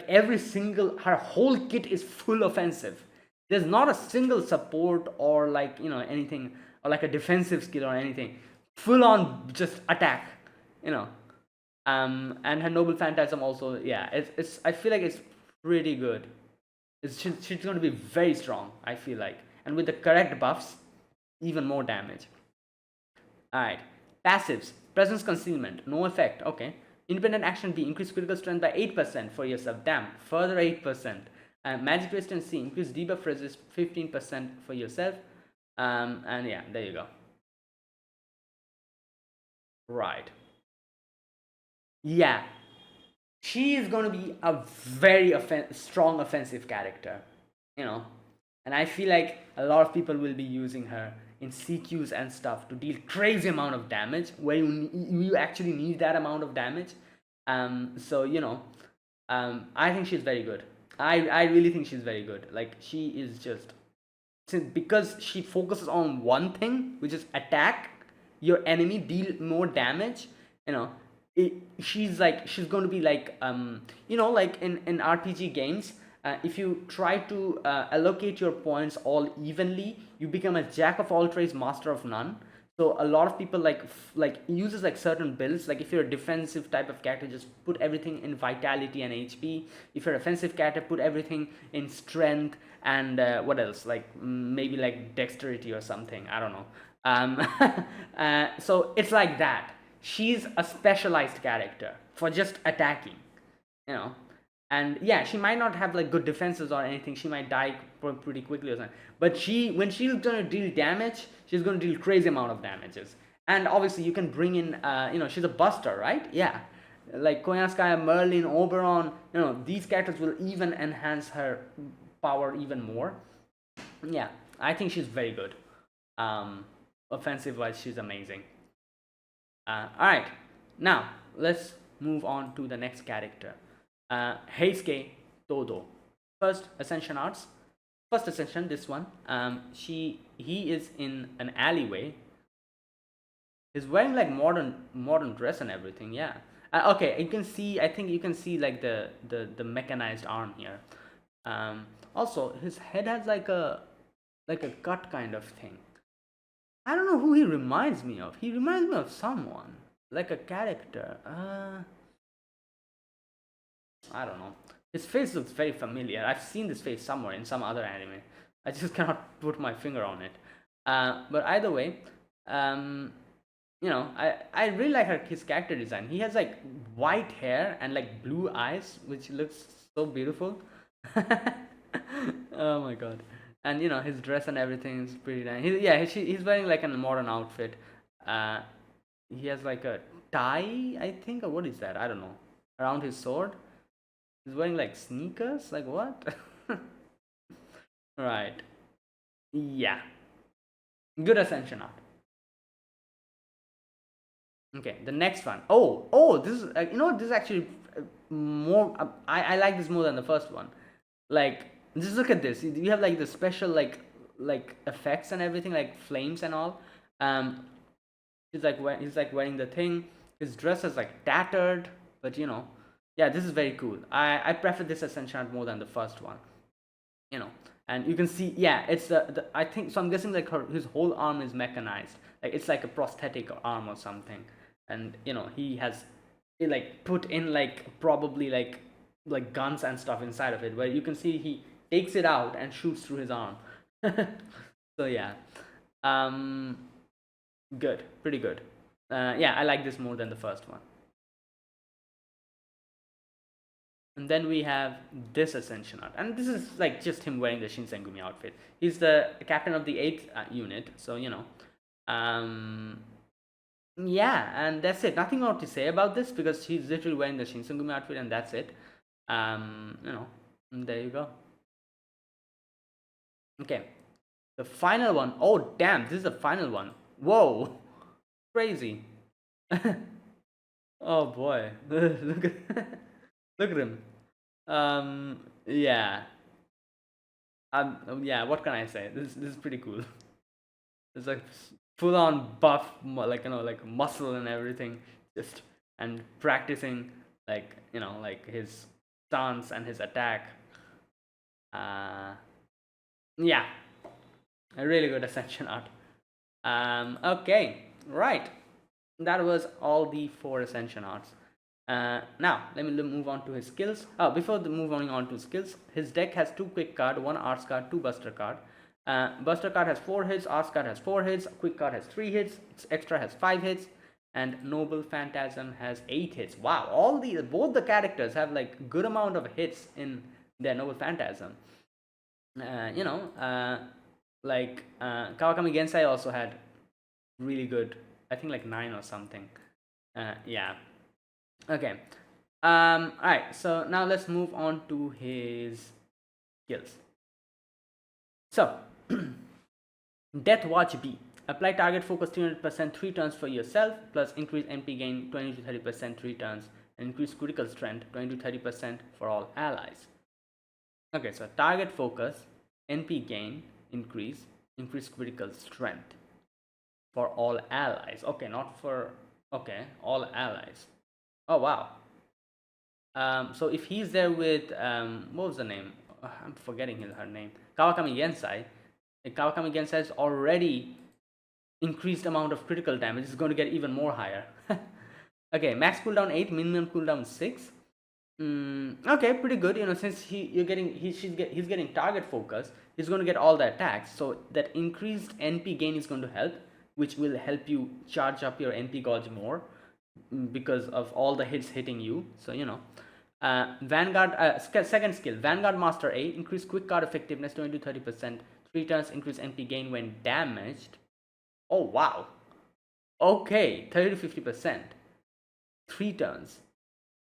every single, her whole kit is full offensive. There's not a single support or like, you know, anything, or like a defensive skill or anything. Full on just attack, you know. And her Noble Phantasm also, yeah, it's I feel like it's pretty good. She's going to be very strong, I feel like, and with the correct buffs, even more damage. Alright, passives, presence concealment, no effect. Okay, independent action B, increase critical strength by 8% for yourself. Damn, further 8%. Magic resistance C, increase debuff resist 15% for yourself. And yeah, there you go. Right. Yeah, she is going to be a very strong offensive character, you know, and I feel like a lot of people will be using her in CQs and stuff to deal crazy amount of damage where you actually need that amount of damage. So, you know, I think she's very good. I really think she's very good. Like, she is just, because she focuses on one thing, which is attack your enemy, deal more damage, you know. She's going to be like, you know, like in RPG games, if you try to allocate your points all evenly, you become a jack of all trades, master of none. So a lot of people like uses like certain builds. Like if you're a defensive type of character, just put everything in vitality and HP. If you're an offensive character, put everything in strength and what else, like maybe like dexterity or something, I don't know. So it's like that. She's a specialized character for just attacking, you know, And yeah, she might not have like good defenses or anything. She might die pretty quickly or something. But when she's gonna deal damage, she's gonna deal crazy amount of damages. And obviously, you can bring in, she's a buster, right? Yeah, like Koyanskaya, Merlin, Oberon. These characters will even enhance her power even more. Yeah, I think she's very good. Offensive wise, she's amazing. All right, now let's move on to the next character. Heisuke Todo. First Ascension arts. First Ascension, this one. He is in an alleyway. He's wearing like modern dress and everything. Yeah. Okay, you can see. I think you can see like the mechanized arm here. Also, his head has like a cut kind of thing. I don't know who he reminds me of. He reminds me of someone, like a character. I don't know. His face looks very familiar. I've seen this face somewhere in some other anime. I just cannot put my finger on it. But either way, I really like his character design. He has like white hair and like blue eyes, which looks so beautiful. Oh my god. And his dress and everything is pretty nice. He's wearing like a modern outfit. He has like a tie, I think, or what is that? I don't know. Around his sword. He's wearing like sneakers? Like what? Right. Yeah. Good Ascension art. Okay, the next one. Oh, this is this is actually more. I like this more than the first one. Like, just look at this. You have like the special like effects and everything, like flames and all. He's like wearing the thing. His dress is like tattered, but yeah, this is very cool. I prefer this Ascension art more than the first one. And you can see, yeah, it's the I think so. I'm guessing like his whole arm is mechanized. Like it's like a prosthetic arm or something. And he has like put in like probably like guns and stuff inside of it, where you can see he takes it out and shoots through his arm. So yeah, good, pretty good. Yeah, I like this more than the first one. And then we have this Ascension art, and this is like just him wearing the Shinsengumi outfit. He's the captain of the 8th unit, so yeah, and that's it. Nothing more to say about this because he's literally wearing the Shinsengumi outfit, and that's it. There you go. Okay, the final one. Oh damn, this is the final one. Whoa, crazy. Oh boy, look at look at him. Yeah. Yeah. What can I say? This is pretty cool. It's like full on buff, like like muscle and everything, just and practicing like like his stance and his attack. Yeah, a really good Ascension art. Okay, right. That was all the 4 Ascension arts. Now let me move on to his skills. Before moving on to skills, his deck has 2 quick card, 1 arts card, 2 buster card. Buster card has 4 hits, arts card has 4 hits, quick card has 3 hits, extra has 5 hits, and noble phantasm has 8 hits. Wow, both the characters have like good amount of hits in their noble phantasm. Like Kawakami Gensai also had really good, I think like 9 or something. Yeah. Okay. Alright, so now let's move on to his skills. So, Death Watch B. Apply target focus 300% 3 turns for yourself, plus increase NP gain 20 to 30% 3 turns, and increase critical strength 20 to 30% for all allies. Okay, so target focus, NP gain, increase critical strength for all allies. Okay, not for, okay, all allies. Oh wow. So if he's there with what was the name? I'm forgetting her name. Kawakami Gensai. Kawakami Gensai has already increased amount of critical damage. It's going to get even more higher. Okay, max cooldown 8, minimum cooldown 6. Okay, pretty good. Since he's getting target focus, he's going to get all the attacks. So that increased NP gain is going to help, which will help you charge up your NP gauge more because of all the hits hitting you. So Second skill, Vanguard Master A, increase quick card effectiveness 20 to 30%, 3 turns, increase NP gain when damaged. Oh wow. Okay, 30 to 50%, 3 turns,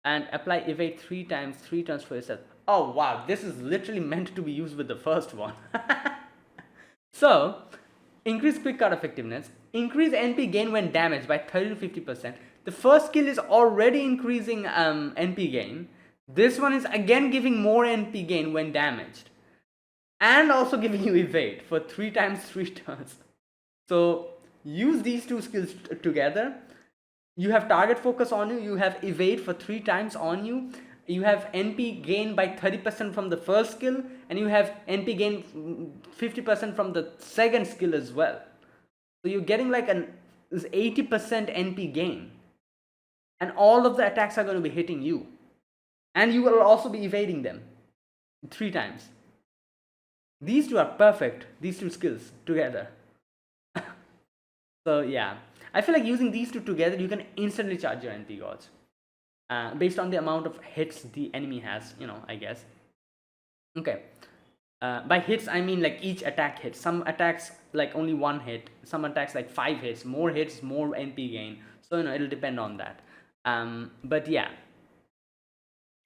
and apply evade 3 times, 3 turns for yourself. Oh wow, this is literally meant to be used with the first one. So, increase quick card effectiveness, increase NP gain when damaged by 30 to 50%. The first skill is already increasing NP gain. This one is again giving more NP gain when damaged, and also giving you evade for 3 times 3 turns. So use these two skills together. You have target focus on you, you have evade for 3 times on you, you have NP gain by 30% from the first skill, and you have NP gain 50% from the second skill as well. So you're getting like an 80% NP gain, and all of the attacks are going to be hitting you, and you will also be evading them 3 times. These two are perfect, these two skills together. So yeah, I feel like using these two together, you can instantly charge your NP gauge based on the amount of hits the enemy has, I guess. Okay, by hits I mean like each attack hits. Some attacks like only 1 hit, some attacks like 5 hits, more NP gain. So it'll depend on that. But yeah.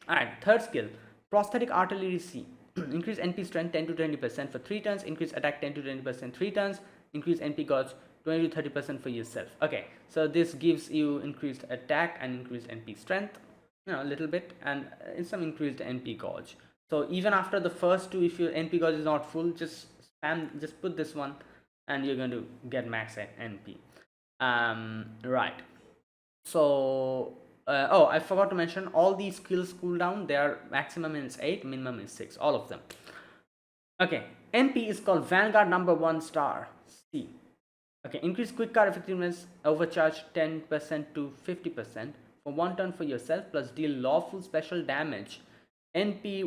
Alright, third skill, prosthetic artillery C. Increase NP strength 10 to 20% for 3 turns, increase attack 10 to 20% 3 turns, increase NP gauge 20 to 30% for yourself. Okay, so this gives you increased attack and increased NP strength, a little bit, and some increased NP gauge. So even after the first two, if your NP gauge is not full, just put this one, and you're going to get max NP. Right. So I forgot to mention, all these skills cooldown, their maximum is 8, minimum is 6, all of them. Okay, NP is called Vanguard number 1 star C. Okay, increase quick card effectiveness, overcharge 10% to 50% for 1 turn for yourself, plus deal lawful special damage NP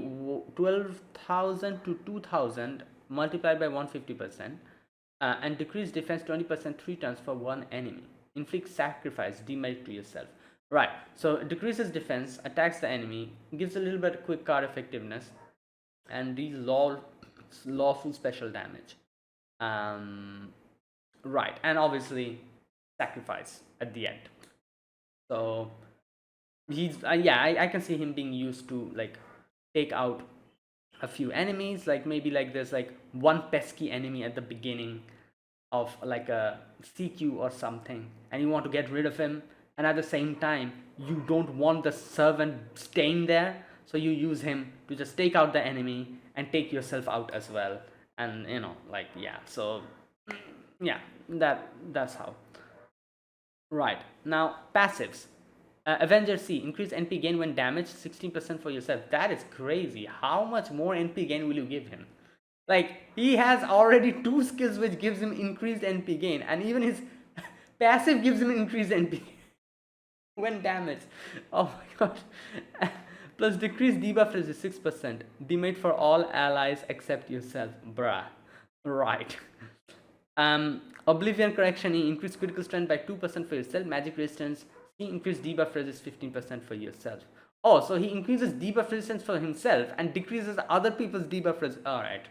12,000 to 2,000 multiplied by 150%, and decrease defense 20% 3 turns for 1 enemy. Inflict sacrifice, demerit to yourself. Right, so it decreases defense, attacks the enemy, gives a little bit of quick card effectiveness, and deals lawful special damage. Right, and obviously sacrifice at the end. So he's I can see him being used to like take out a few enemies, like maybe like there's like one pesky enemy at the beginning of like a CQ or something, and you want to get rid of him, and at the same time you don't want the servant staying there, so you use him to just take out the enemy and take yourself out as well. And so yeah, that's how. Right, now passives. Avenger C, increase NP gain when damaged 16% for yourself. That is crazy. How much more NP gain will you give him? Like, he has already 2 skills which gives him increased NP gain, and even his passive gives him increased NP when damaged. Oh my gosh. Plus decrease debuff resist 6%. Demate for all allies except yourself. Bruh. Right. Oblivion correction, he increased critical strength by 2% for yourself. Magic resistance, he increased debuff resist 15% for yourself. Oh, so he increases debuff resistance for himself and decreases other people's debuff resistance. Alright.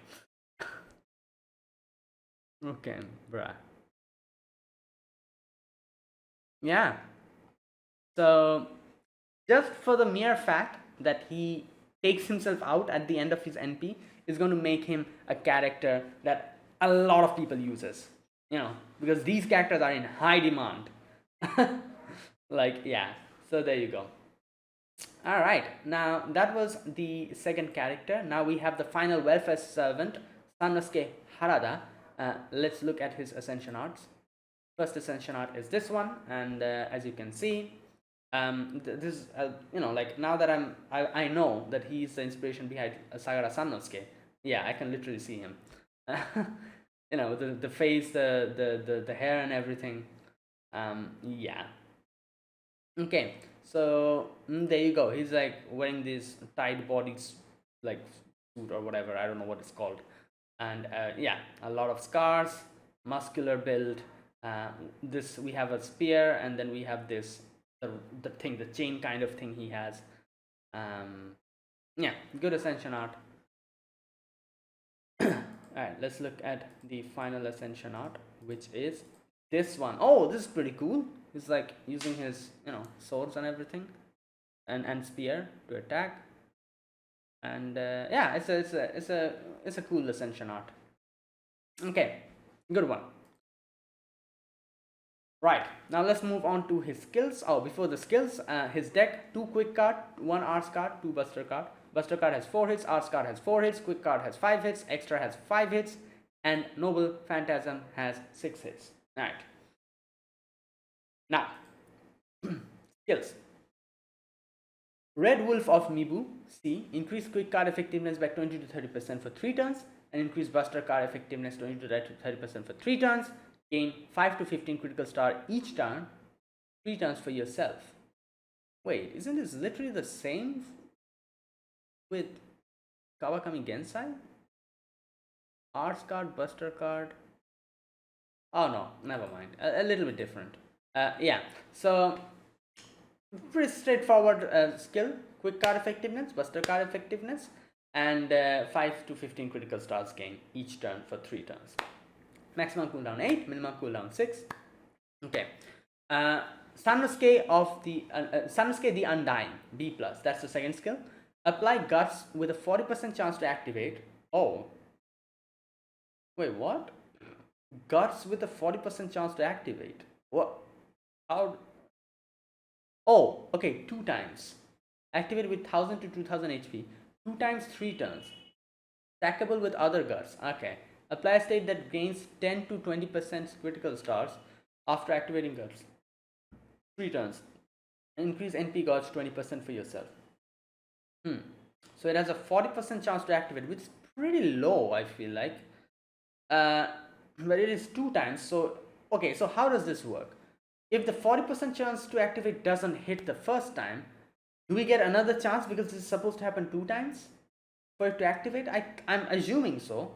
Okay, bruh. Yeah. So, just for the mere fact that he takes himself out at the end of his NP is going to make him a character that a lot of people uses, because these characters are in high demand. Like, yeah, so there you go. All right, now that was the second character. Now we have the final welfare servant, Sanosuke Harada. Let's look at his ascension arts. First ascension art is this one, and as you can see, this like now that I know that he's the inspiration behind Sagara Sanosuke. Yeah, I can literally see him. The face, the hair and everything. Yeah. Okay, so there you go. He's like wearing this tight body like suit or whatever. I don't know what it's called. And yeah, a lot of scars, muscular build. This, we have a spear, and then we have this the thing, the chain kind of thing he has. Yeah, good Ascension art. Alright, let's look at the final Ascension art, which is this one. Oh, this is pretty cool. He's like using his, swords and everything, and spear to attack. And yeah, it's a cool Ascension art. Okay, good one. Right, now let's move on to his skills. Oh, before the skills, his deck: 2 quick card, 1 arts card, 2 buster card. Buster card has 4 hits, arts card has 4 hits, quick card has 5 hits, extra has 5 hits, and noble phantasm has 6 hits. Alright, now skills: Red Wolf of Mibu C, increase quick card effectiveness by 20 to 30% for 3 turns, and increase buster card effectiveness 20 to 30% for 3 turns. Gain 5 to 15 critical star each turn, 3 turns for yourself. Wait, isn't this literally the same with Kawakami Gensai? Arts card, buster card. Oh no, never mind. A little bit different. Yeah, so pretty straightforward skill: quick card effectiveness, buster card effectiveness, and 5 to 15 critical stars gain each turn for 3 turns. Maximum cooldown 8, minimum cooldown 6. Okay. Sanosuke of the Sanosuke the Undying B+. That's the second skill. Apply guts with a 40% chance to activate. Oh. Wait, what? Guts with a 40% chance to activate. What? How? Oh, okay, 2 times. Activate with 1000 to 2000 HP. 2 times 3 turns. Stackable with other guts. Okay. Apply a state that gains 10 to 20% critical stars after activating guts. 3 turns. Increase NP gauge 20% for yourself. So it has a 40% chance to activate, which is pretty low, I feel like. But it is 2 times. So, okay, so how does this work? If the 40% chance to activate doesn't hit the first time, do we get another chance because this is supposed to happen 2 times for it to activate? I'm assuming so.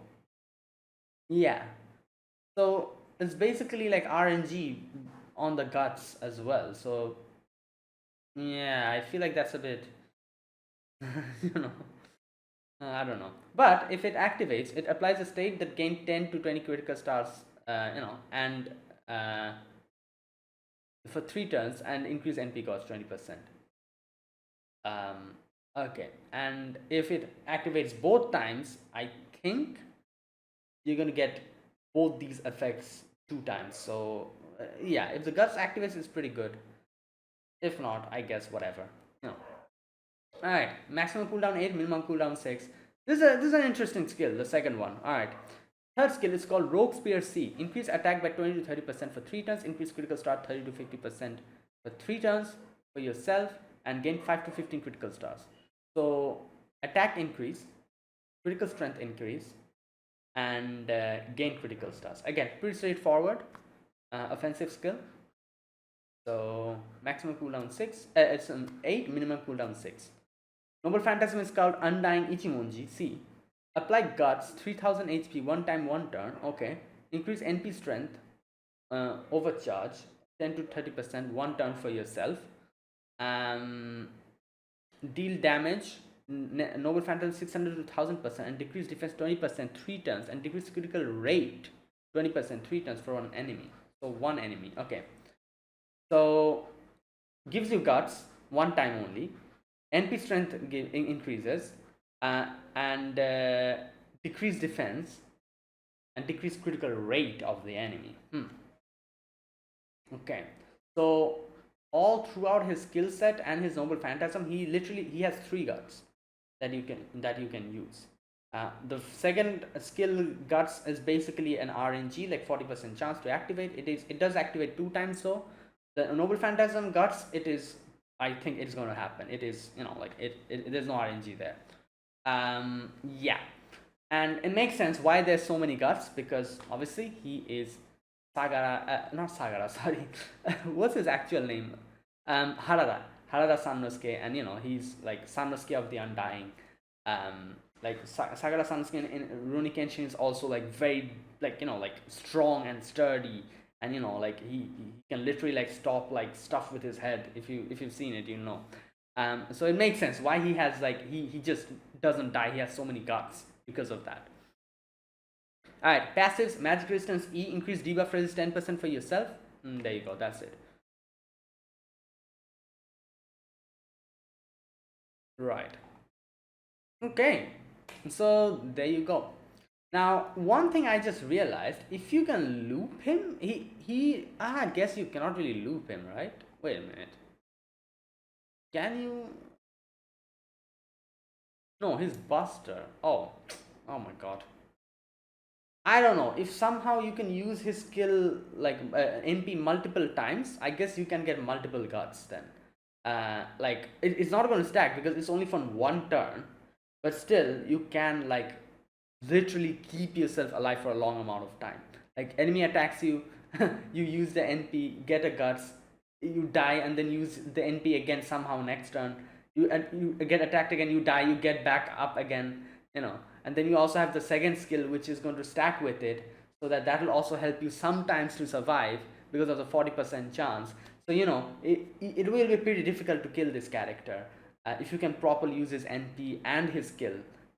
Yeah, so it's basically like RNG on the guts as well. So yeah, I feel like that's a bit I don't know. But if it activates, it applies a state that gains 10 to 20 critical stars, and for 3 turns, and increase NP cost 20%. Okay, and if it activates both times, I think you're going to get both these effects 2 times. So yeah, if the guts activates, it's pretty good. If not, I guess whatever. Alright, maximum cooldown 8, minimum cooldown 6. This is an interesting skill, the second one. Alright, third skill is called Rogue Spear C. Increase attack by 20 to 30% for 3 turns. Increase critical star 30 to 50% for 3 turns for yourself, and gain 5 to 15 critical stars. So attack increase, critical strength increase, and gain critical stars. Again, pretty straightforward offensive skill. So maximum cooldown 6, it's an 8, minimum cooldown 6. Noble Phantasm is called Undying Ichimonji C. Apply guts 3000 HP 1 time 1 turn. Okay. Increase NP strength, overcharge 10 to 30% 1 turn for yourself. Deal damage Noble Phantasm 600 to 1000%, and decrease defense 20% 3 turns, and decrease critical rate 20% 3 turns for one enemy. So 1 enemy. Okay. So gives you guts 1 time only. NP strength increases, and decrease defense, and decrease critical rate of the enemy. Okay, so all throughout his skill set and his Noble Phantasm, he has 3 guts that you can use. The second skill, guts, is basically an RNG, like 40% chance to activate. It does activate 2 times. So the Noble Phantasm guts, I think it's going to happen. It is, there's no RNG there. Yeah, and it makes sense why there's so many guts, because obviously he is not Sagara, sorry. What's his actual name? Harada Sanosuke, and he's like Sanosuke of the Undying. Like Sagara Sanosuke in Rurouni Kenshin is also like very like strong and sturdy, and he can literally like stop like stuff with his head. If you've seen it, So it makes sense why he has like he just doesn't die. He has so many guts because of that. Alright, passives, magic resistance E, increase debuff resist 10% for yourself. There you go, that's it. Right. Okay, so there you go. Now, one thing I just realized, if you can loop him, I guess you cannot really loop him, right? Wait a minute. Can you? No, he's Buster. Oh my god. I don't know, if somehow you can use his skill like MP multiple times, I guess you can get multiple guts then. Like it's not going to stack because it's only for one turn, but still you can like literally keep yourself alive for a long amount of time. Like enemy attacks you, you use the NP, get a guts, you die, and then use the NP again somehow next turn. You get attacked again, you die, you get back up again, you know. And then you also have the second skill which is going to stack with it, so that will also help you sometimes to survive because of the 40% chance. So you know it will be pretty difficult to kill this character if you can properly use his NP and his skill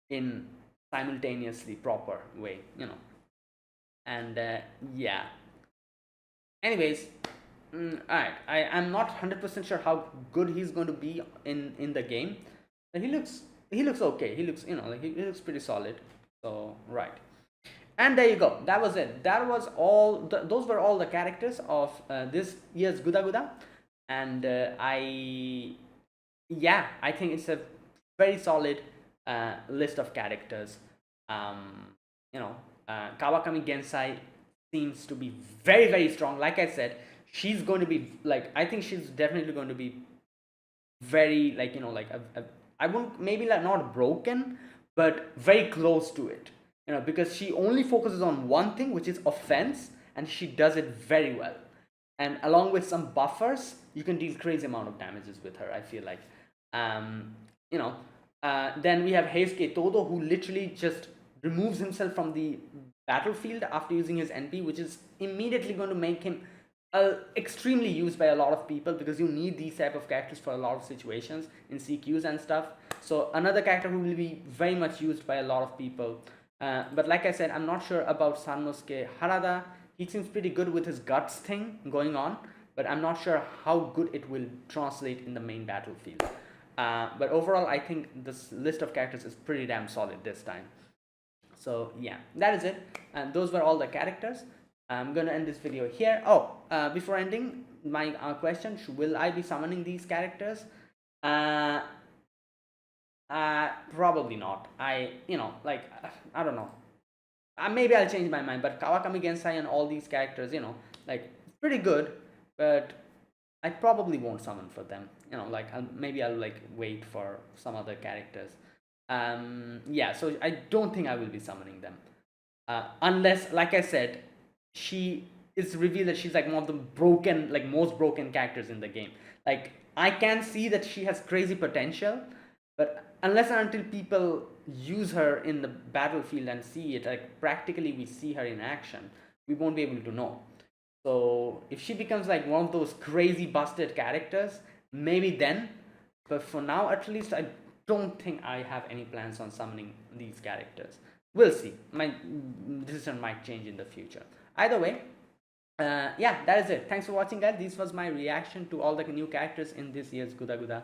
in simultaneously proper way, you know. And yeah, anyways, alright, I'm not 100% sure how good he's going to be in the game, but he looks okay. He looks, you know, like he looks pretty solid. So right, and there you go, that was it. That was all those were all the characters of this year's GUDA GUDA. And I think it's a very solid list of characters. You know, Kawakami Gensai seems to be very, very strong. Like I said, she's going to be like, I think she's definitely going to be very, like, you know, like I won't, maybe like not broken, but very close to it, you know, because she only focuses on one thing, which is offense, and she does it very well. And along with some buffers, you can deal crazy amount of damages with her, I feel like. You know, then we have Heisuke Todo, who literally just removes himself from the battlefield after using his NP, which is immediately going to make him extremely used by a lot of people, because you need these type of characters for a lot of situations in CQs and stuff. So another character who will be very much used by a lot of people. But like I said, I'm not sure about Sanosuke Harada. He seems pretty good with his guts thing going on, but I'm not sure how good it will translate in the main battlefield. But overall, I think this list of characters is pretty damn solid this time. So yeah, that is it. And those were all the characters. I'm gonna end this video here. Oh, before ending, my question: will I be summoning these characters? Probably not. You know, like, I don't know. Maybe I'll change my mind. But Kawakami Gensai and all these characters, you know, like, pretty good. But I probably won't summon for them. You know, like, maybe I'll like wait for some other characters. Yeah, so I don't think I will be summoning them, unless, like I said, she is revealed that she's like one of the broken, like most broken characters in the game. Like, I can see that she has crazy potential, but unless and until people use her in the battlefield and see it, like practically we see her in action, we won't be able to know. So if she becomes like one of those crazy busted characters, maybe then. But for now, at least, I don't think I have any plans on summoning these characters. We'll see. My decision might change in the future. Either way, yeah, that is it. Thanks for watching, guys. This was my reaction to all the new characters in this year's GUDA GUDA.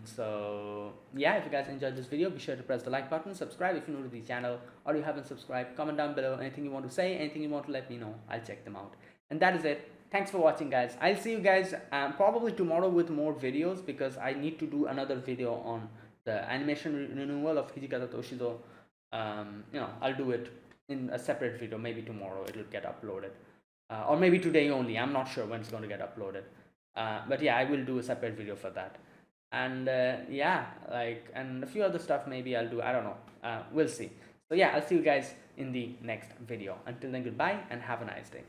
So yeah, if you guys enjoyed this video, be sure to press the like button, subscribe if you're new to the channel, or you haven't subscribed. Comment down below anything you want to say, anything you want to let me know. I'll check them out. And that is it. Thanks for watching, guys. I'll see you guys probably tomorrow with more videos, because I need to do another video on the animation renewal of Hijikata Toshizo. You know, I'll do it in a separate video. Maybe tomorrow it'll get uploaded, or maybe today only. I'm not sure when it's going to get uploaded, but yeah, I will do a separate video for that. And yeah, like, and a few other stuff maybe I'll do. I don't know. We'll see. So yeah, I'll see you guys in the next video. Until then, goodbye and have a nice day.